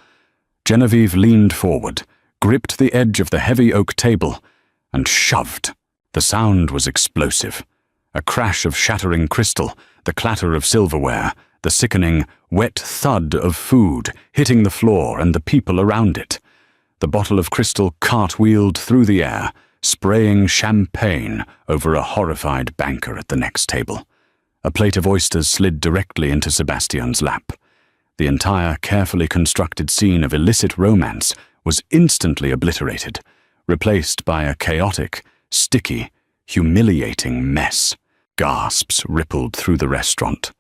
Genevieve leaned forward, gripped the edge of the heavy oak table, and shoved. The sound was explosive. A crash of shattering crystal, the clatter of silverware, the sickening, wet thud of food hitting the floor and the people around it. The bottle of crystal cartwheeled through the air, spraying champagne over a horrified banker at the next table. A plate of oysters slid directly into Sebastian's lap. The entire carefully constructed scene of illicit romance was instantly obliterated, replaced by a chaotic, sticky, humiliating mess. Gasps rippled through the restaurant.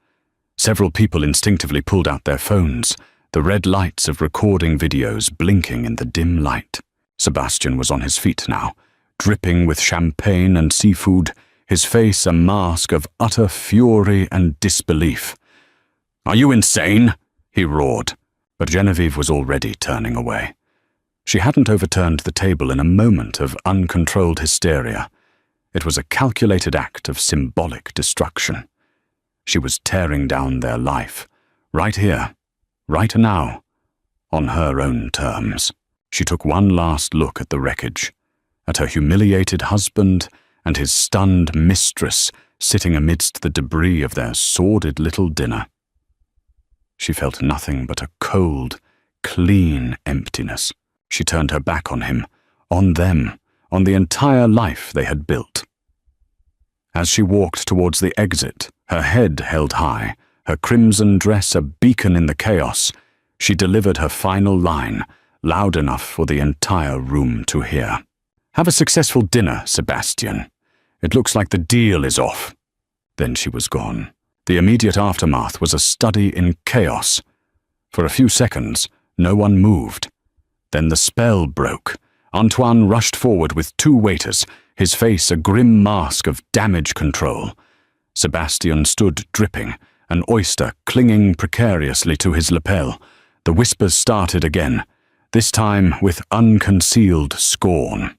Several people instinctively pulled out their phones, the red lights of recording videos blinking in the dim light. Sebastian was on his feet now, dripping with champagne and seafood, his face a mask of utter fury and disbelief. "Are you insane?" he roared, but Genevieve was already turning away. She hadn't overturned the table in a moment of uncontrolled hysteria. It was a calculated act of symbolic destruction. She was tearing down their life, right here, right now, on her own terms. She took one last look at the wreckage, at her humiliated husband and his stunned mistress sitting amidst the debris of their sordid little dinner. She felt nothing but a cold, clean emptiness. She turned her back on him, on them, on the entire life they had built. As she walked towards the exit, her head held high, her crimson dress a beacon in the chaos, she delivered her final line, loud enough for the entire room to hear. "Have a successful dinner, Sebastian. It looks like the deal is off." Then she was gone. The immediate aftermath was a study in chaos. For a few seconds, no one moved. Then the spell broke. Antoine rushed forward with two waiters, his face a grim mask of damage control. Sebastian stood dripping, an oyster clinging precariously to his lapel. The whispers started again, this time with unconcealed scorn.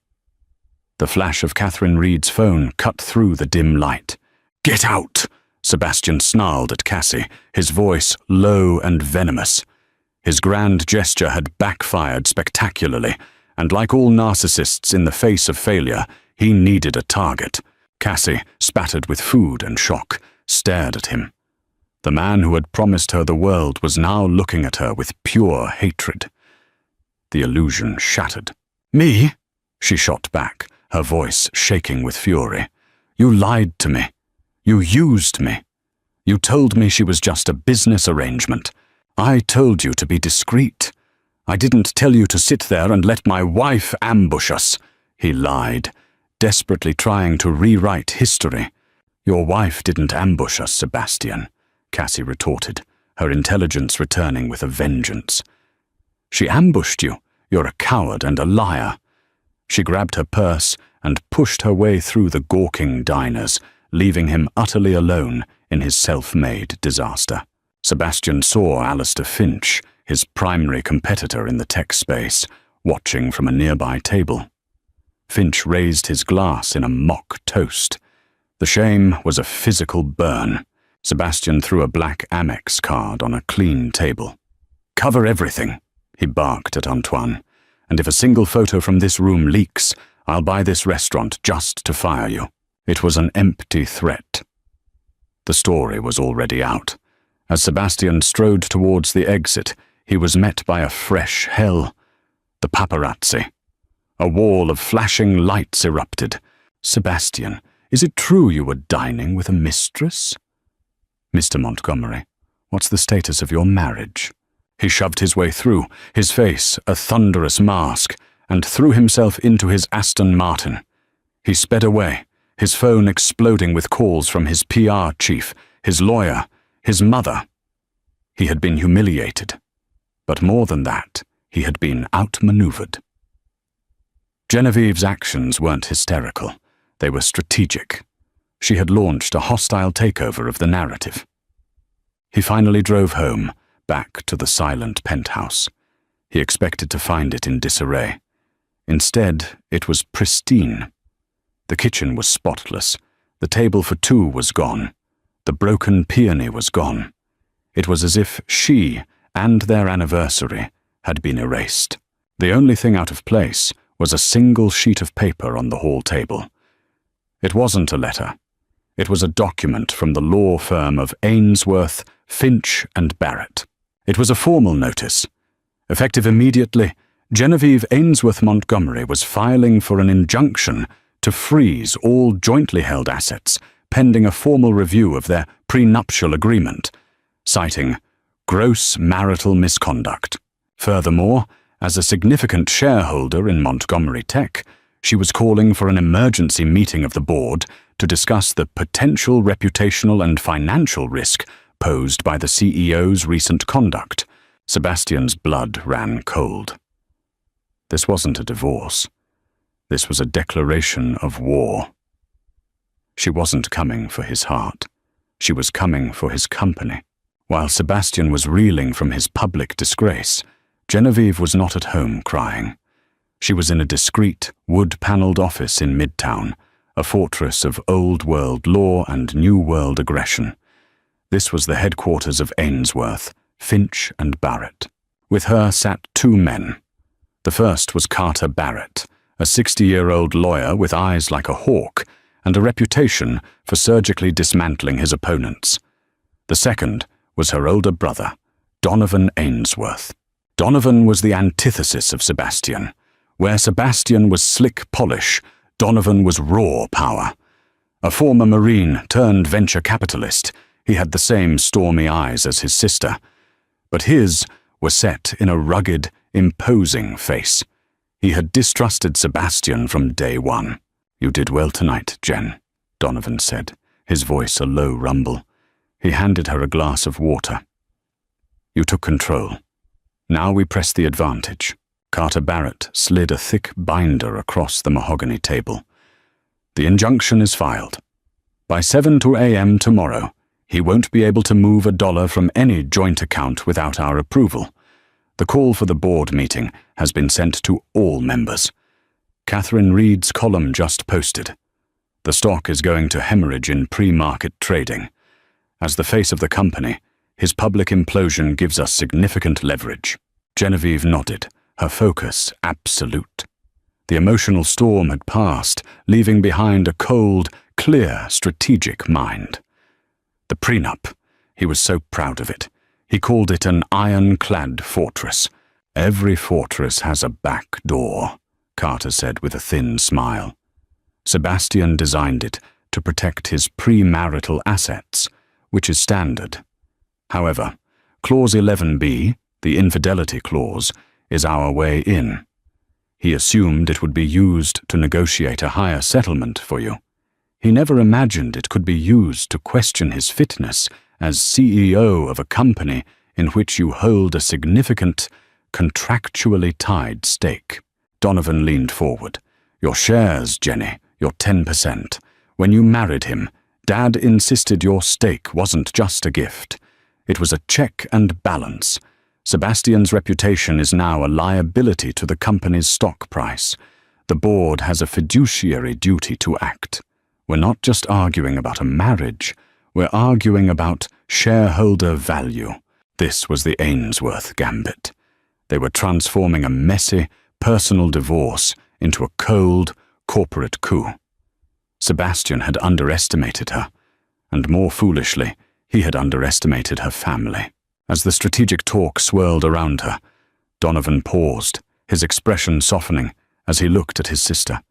The flash of Catherine Reed's phone cut through the dim light. "Get out!" Sebastian snarled at Cassie, his voice low and venomous. His grand gesture had backfired spectacularly, and like all narcissists in the face of failure, he needed a target. Cassie, spattered with food and shock, stared at him. The man who had promised her the world was now looking at her with pure hatred. The illusion shattered. "Me?" she shot back, her voice shaking with fury. "You lied to me. You used me. You told me she was just a business arrangement. I told you to be discreet. I didn't tell you to sit there and let my wife ambush us," he lied, desperately trying to rewrite history. "Your wife didn't ambush us, Sebastian," Cassie retorted, her intelligence returning with a vengeance. "She ambushed you. You're a coward and a liar." She grabbed her purse and pushed her way through the gawking diners, leaving him utterly alone in his self-made disaster. Sebastian saw Alistair Finch, his primary competitor in the tech space, watching from a nearby table. Finch raised his glass in a mock toast. The shame was a physical burn. Sebastian threw a black Amex card on a clean table. "Cover everything," he barked at Antoine, and if a single photo from this room leaks, I'll buy this restaurant just to fire you." It was an empty threat. The story was already out. As Sebastian strode towards the exit, he was met by a fresh hell. The paparazzi. A wall of flashing lights erupted. "Sebastian, is it true you were dining with a mistress?" "Mr. Montgomery, what's the status of your marriage?" He shoved his way through, his face a thunderous mask, and threw himself into his Aston Martin. He sped away, his phone exploding with calls from his PR chief, his lawyer, his mother. He had been humiliated. But more than that, he had been outmaneuvered. Genevieve's actions weren't hysterical. They were strategic. She had launched a hostile takeover of the narrative. He finally drove home, back to the silent penthouse. He expected to find it in disarray. Instead, it was pristine. The kitchen was spotless. The table for two was gone. The broken peony was gone. It was as if she and their anniversary had been erased. The only thing out of place was a single sheet of paper on the hall table. It wasn't a letter. It was a document from the law firm of Ainsworth, Finch and Barrett. It was a formal notice. Effective immediately, Genevieve Ainsworth Montgomery was filing for an injunction to freeze all jointly held assets pending a formal review of their prenuptial agreement, citing gross marital misconduct. Furthermore, as a significant shareholder in Montgomery Tech, she was calling for an emergency meeting of the board to discuss the potential reputational and financial risk posed by the CEO's recent conduct. Sebastian's blood ran cold. This wasn't a divorce. This was a declaration of war. She wasn't coming for his heart. She was coming for his company. While Sebastian was reeling from his public disgrace, Genevieve was not at home crying. She was in a discreet, wood-paneled office in Midtown, a fortress of old-world law and new-world aggression. This was the headquarters of Ainsworth, Finch and Barrett. With her sat two men. The first was Carter Barrett, a 60-year-old lawyer with eyes like a hawk and a reputation for surgically dismantling his opponents. The second was her older brother, Donovan Ainsworth. Donovan was the antithesis of Sebastian. Where Sebastian was slick polish, Donovan was raw power. A former Marine turned venture capitalist, he had the same stormy eyes as his sister. But his were set in a rugged, imposing face. He had distrusted Sebastian from day one. "You did well tonight, Jen," Donovan said, his voice a low rumble. He handed her a glass of water. "You took control. Now we press the advantage." Carter Barrett slid a thick binder across the mahogany table. "The injunction is filed. By 7 a.m. tomorrow, he won't be able to move $1 from any joint account without our approval. The call for the board meeting has been sent to all members. Catherine Reed's column just posted. The stock is going to hemorrhage in pre-market trading. As the face of the company, his public implosion gives us significant leverage." Genevieve nodded, her focus absolute. The emotional storm had passed, leaving behind a cold, clear, strategic mind. The prenup, he was so proud of it. He called it an ironclad fortress. "Every fortress has a back door," Carter said with a thin smile. Sebastian designed it to protect his premarital assets, which is standard. However, Clause 11b, the infidelity clause, is our way in. He assumed it would be used to negotiate a higher settlement for you. He never imagined it could be used to question his fitness as CEO of a company in which you hold a significant, contractually tied stake. Donovan leaned forward. "Your shares, Jenny, your 10%. When you married him, Dad insisted your stake wasn't just a gift. It was a check and balance. Sebastian's reputation is now a liability to the company's stock price. The board has a fiduciary duty to act. We're not just arguing about a marriage, we're arguing about shareholder value." This was the Ainsworth gambit. They were transforming a messy, personal divorce into a cold, corporate coup. Sebastian had underestimated her, and more foolishly, he had underestimated her family. As the strategic talk swirled around her, Donovan paused, his expression softening as he looked at his sister,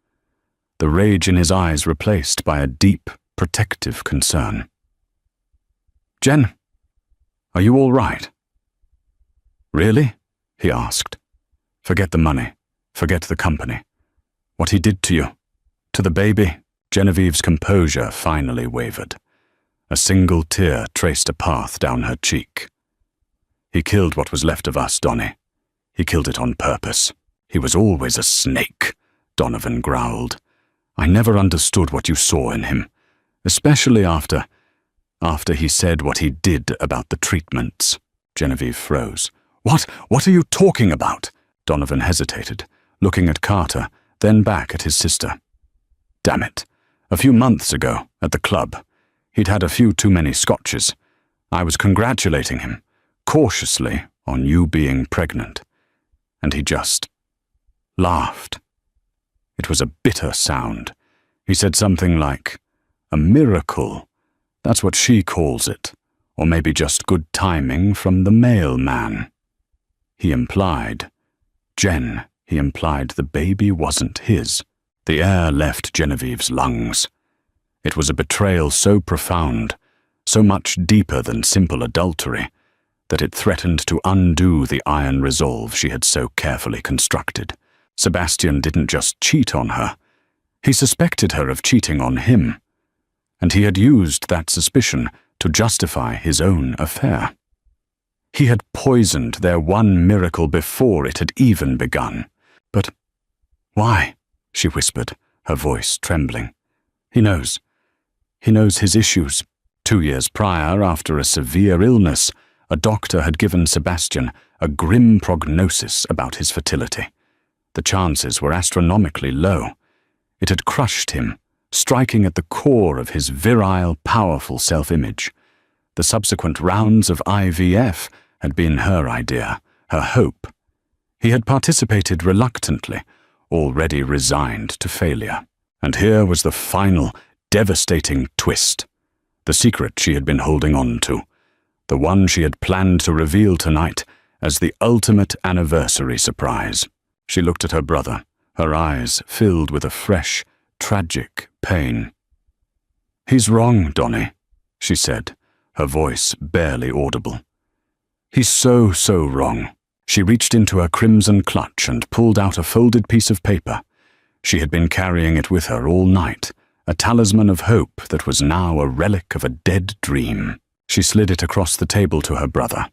the rage in his eyes replaced by a deep, protective concern. "Jen, are you all right?" "Really?" he asked. "Forget the money. Forget the company. What he did to you. To the baby." Genevieve's composure finally wavered. A single tear traced a path down her cheek. "He killed what was left of us, Donnie. He killed it on purpose. He was always a snake," Donovan growled. "I never understood what you saw in him, especially after he said what he did about the treatments." Genevieve froze. What are you talking about?" Donovan hesitated, looking at Carter, then back at his sister. "Damn it. A few months ago, at the club, he'd had a few too many scotches. I was congratulating him, cautiously, on you being pregnant. And he just laughed. It was a bitter sound. He said something like, 'A miracle. That's what she calls it. Or maybe just good timing from the mailman.' He implied the baby wasn't his." The air left Genevieve's lungs. It was a betrayal so profound, so much deeper than simple adultery, that it threatened to undo the iron resolve she had so carefully constructed. Sebastian didn't just cheat on her. He suspected her of cheating on him, and he had used that suspicion to justify his own affair. He had poisoned their one miracle before it had even begun. "But why?" she whispered, her voice trembling. He knows his issues. 2 years prior, after a severe illness, a doctor had given Sebastian a grim prognosis about his fertility. The chances were astronomically low. It had crushed him, striking at the core of his virile, powerful self-image. The subsequent rounds of IVF had been her idea, her hope. He had participated reluctantly, already resigned to failure. And here was the final, devastating twist. The secret she had been holding on to. The one she had planned to reveal tonight as the ultimate anniversary surprise. She looked at her brother, her eyes filled with a fresh, tragic pain. "He's wrong, Donnie," she said, her voice barely audible. "He's so wrong." She reached into her crimson clutch and pulled out a folded piece of paper. She had been carrying it with her all night, a talisman of hope that was now a relic of a dead dream. She slid it across the table to her brother.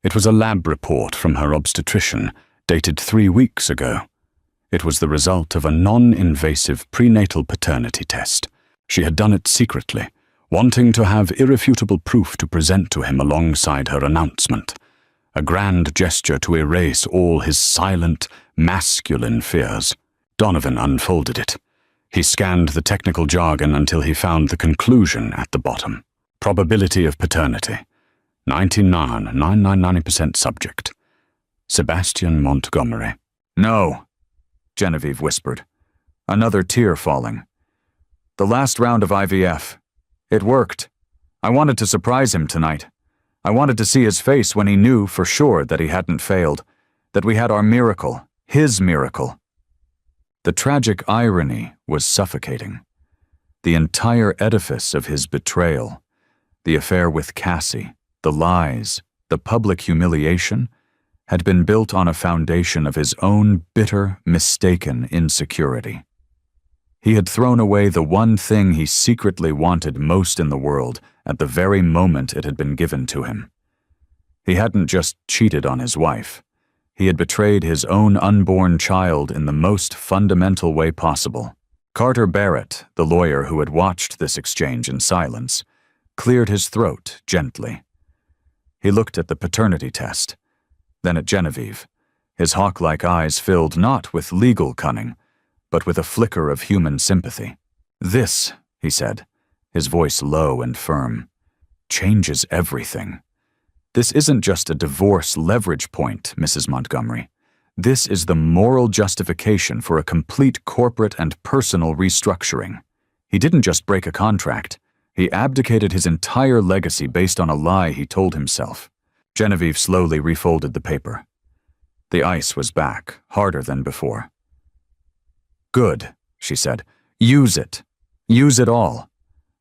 It was a lab report from her obstetrician, dated 3 weeks ago. It was the result of a non-invasive prenatal paternity test. She had done it secretly, wanting to have irrefutable proof to present to him alongside her announcement. A grand gesture to erase all his silent, masculine fears. Donovan unfolded it. He scanned the technical jargon until he found the conclusion at the bottom. Probability of paternity. 99.999% subject. Sebastian Montgomery. "No," Genevieve whispered, another tear falling. "The last round of IVF. It worked. I wanted to surprise him tonight. I wanted to see his face when he knew for sure that he hadn't failed, that we had our miracle, his miracle." The tragic irony was suffocating. The entire edifice of his betrayal, the affair with Cassie, the lies, the public humiliation, had been built on a foundation of his own bitter, mistaken insecurity. He had thrown away the one thing he secretly wanted most in the world at the very moment it had been given to him. He hadn't just cheated on his wife. He had betrayed his own unborn child in the most fundamental way possible. Carter Barrett, the lawyer who had watched this exchange in silence, cleared his throat gently. He looked at the paternity test, then at Genevieve, his hawk-like eyes filled not with legal cunning, but with a flicker of human sympathy. "This," he said, his voice low and firm, "changes everything. This isn't just a divorce leverage point, Mrs. Montgomery. This is the moral justification for a complete corporate and personal restructuring. He didn't just break a contract. He abdicated his entire legacy based on a lie he told himself. Genevieve slowly refolded the paper. The ice was back, harder than before. "Good," she said. "Use it. Use it all.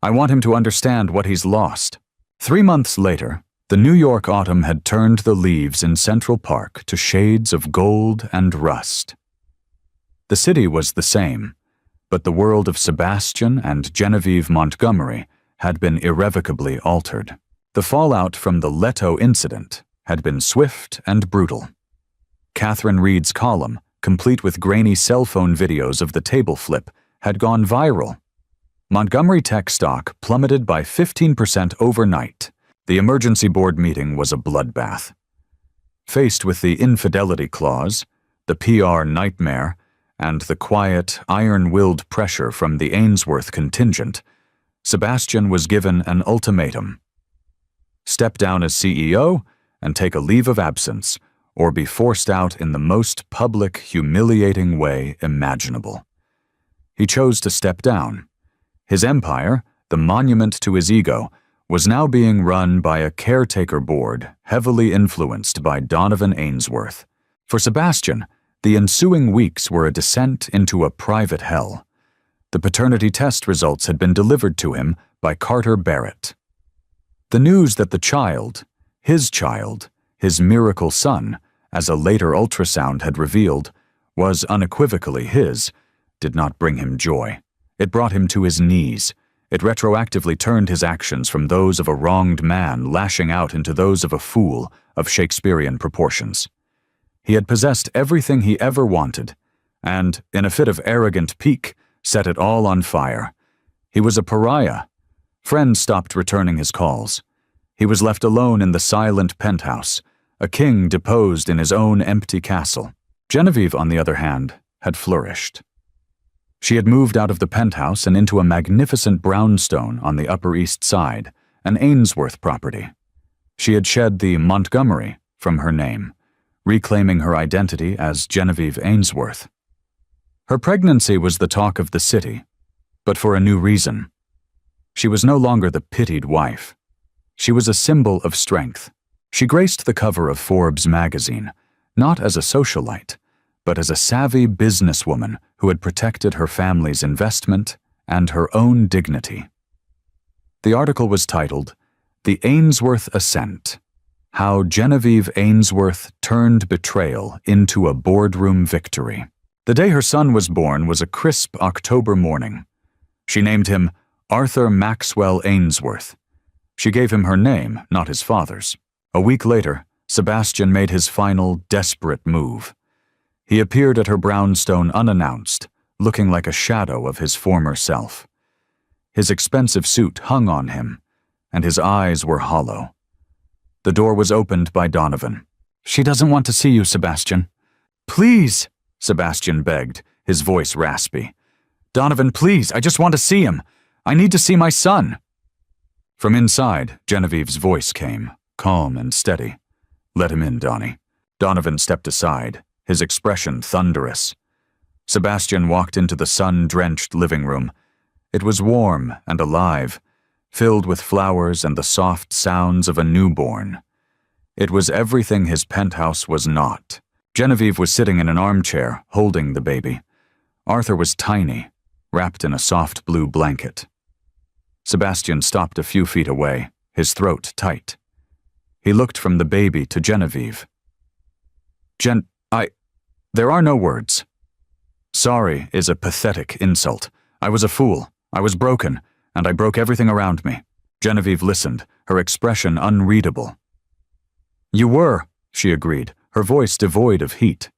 I want him to understand what he's lost." 3 months later, the New York autumn had turned the leaves in Central Park to shades of gold and rust. The city was the same, but the world of Sebastian and Genevieve Montgomery had been irrevocably altered. The fallout from the Leto incident had been swift and brutal. Catherine Reed's column, complete with grainy cell phone videos of the table flip, had gone viral. Montgomery tech stock plummeted by 15% overnight. The emergency board meeting was a bloodbath. Faced with the infidelity clause, the PR nightmare, and the quiet, iron-willed pressure from the Ainsworth contingent, Sebastian was given an ultimatum. Step down as CEO and take a leave of absence, or be forced out in the most public, humiliating way imaginable. He chose to step down. His empire, the monument to his ego, was now being run by a caretaker board heavily influenced by Donovan Ainsworth. For Sebastian, the ensuing weeks were a descent into a private hell. The paternity test results had been delivered to him by Carter Barrett. The news that the child, his miracle son, as a later ultrasound had revealed, was unequivocally his, did not bring him joy. It brought him to his knees. It retroactively turned his actions from those of a wronged man lashing out into those of a fool of Shakespearean proportions. He had possessed everything he ever wanted, and, in a fit of arrogant pique, set it all on fire. He was a pariah. Friends stopped returning his calls. He was left alone in the silent penthouse, a king deposed in his own empty castle. Genevieve, on the other hand, had flourished. She had moved out of the penthouse and into a magnificent brownstone on the Upper East Side, an Ainsworth property. She had shed the Montgomery from her name, reclaiming her identity as Genevieve Ainsworth. Her pregnancy was the talk of the city, but for a new reason. She was no longer the pitied wife. She was a symbol of strength. She graced the cover of Forbes magazine, not as a socialite, but as a savvy businesswoman who had protected her family's investment and her own dignity. The article was titled, "The Ainsworth Ascent: How Genevieve Ainsworth Turned Betrayal into a Boardroom Victory." The day her son was born was a crisp October morning. She named him Arthur Maxwell Ainsworth. She gave him her name, not his father's. A week later, Sebastian made his final, desperate move. He appeared at her brownstone unannounced, looking like a shadow of his former self. His expensive suit hung on him, and his eyes were hollow. The door was opened by Donovan. "She doesn't want to see you, Sebastian." "Please," Sebastian begged, his voice raspy. "Donovan, please, I just want to see him. I need to see my son." From inside, Genevieve's voice came, calm and steady. "Let him in, Donnie." Donovan stepped aside, his expression thunderous. Sebastian walked into the sun-drenched living room. It was warm and alive, filled with flowers and the soft sounds of a newborn. It was everything his penthouse was not. Genevieve was sitting in an armchair, holding the baby. Arthur was tiny, wrapped in a soft blue blanket. Sebastian stopped a few feet away, his throat tight. He looked from the baby to Genevieve. There are no words. Sorry is a pathetic insult. I was a fool. I was broken, and I broke everything around me." Genevieve listened, her expression unreadable. "You were," she agreed, her voice devoid of heat.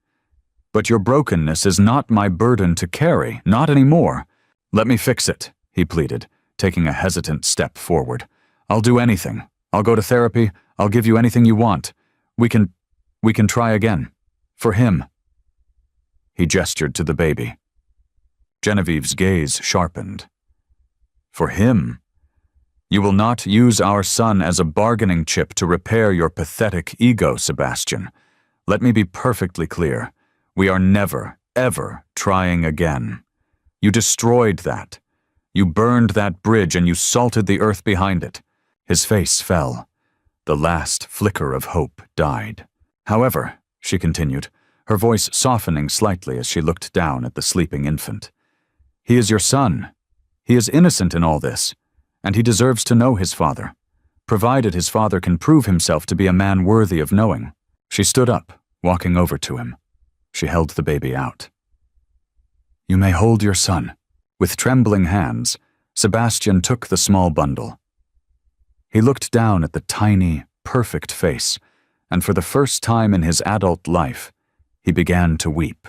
"But your brokenness is not my burden to carry, not anymore. Let me fix it," he pleaded, taking a hesitant step forward. "I'll do anything. I'll go to therapy. I'll give you anything you want. We can try again. For him." He gestured to the baby. Genevieve's gaze sharpened. "For him? You will not use our son as a bargaining chip to repair your pathetic ego, Sebastian. Let me be perfectly clear. We are never, ever trying again. You destroyed that. You burned that bridge and you salted the earth behind it." His face fell. The last flicker of hope died. "However," she continued, her voice softening slightly as she looked down at the sleeping infant, "he is your son. He is innocent in all this, and he deserves to know his father, provided his father can prove himself to be a man worthy of knowing." She stood up, walking over to him. She held the baby out. "You may hold your son." With trembling hands, Sebastian took the small bundle. He looked down at the tiny, perfect face, and for the first time in his adult life, he began to weep.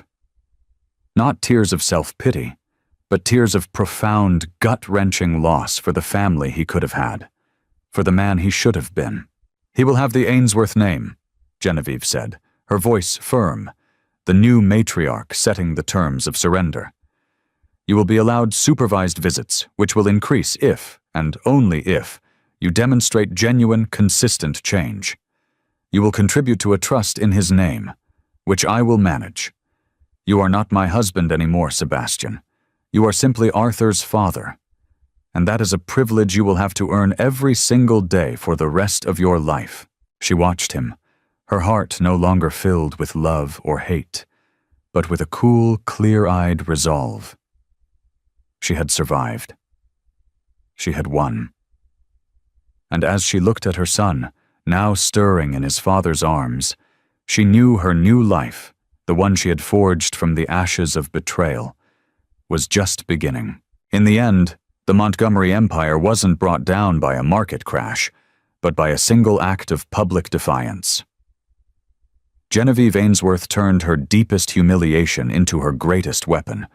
Not tears of self-pity, but tears of profound, gut-wrenching loss for the family he could have had, for the man he should have been. "He will have the Ainsworth name," Genevieve said, her voice firm, the new matriarch setting the terms of surrender. "You will be allowed supervised visits, which will increase if, and only if, you demonstrate genuine, consistent change. You will contribute to a trust in his name, which I will manage. You are not my husband anymore, Sebastian. You are simply Arthur's father, and that is a privilege you will have to earn every single day for the rest of your life." She watched him, her heart no longer filled with love or hate, but with a cool, clear-eyed resolve. She had survived. She had won. And as she looked at her son, now stirring in his father's arms, she knew her new life, the one she had forged from the ashes of betrayal, was just beginning. In the end, the Montgomery Empire wasn't brought down by a market crash, but by a single act of public defiance. Genevieve Ainsworth turned her deepest humiliation into her greatest weapon,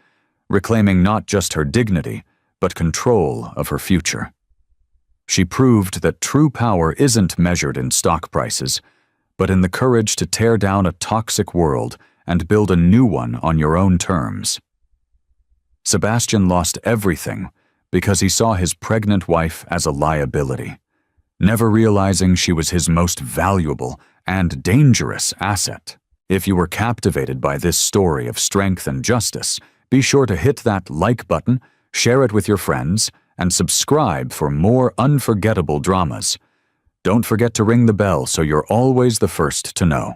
reclaiming not just her dignity, but control of her future. She proved that true power isn't measured in stock prices, but in the courage to tear down a toxic world and build a new one on your own terms. Sebastian lost everything because he saw his pregnant wife as a liability, never realizing she was his most valuable and dangerous asset. If you were captivated by this story of strength and justice, be sure to hit that like button, share it with your friends, and subscribe for more unforgettable dramas. Don't forget to ring the bell so you're always the first to know.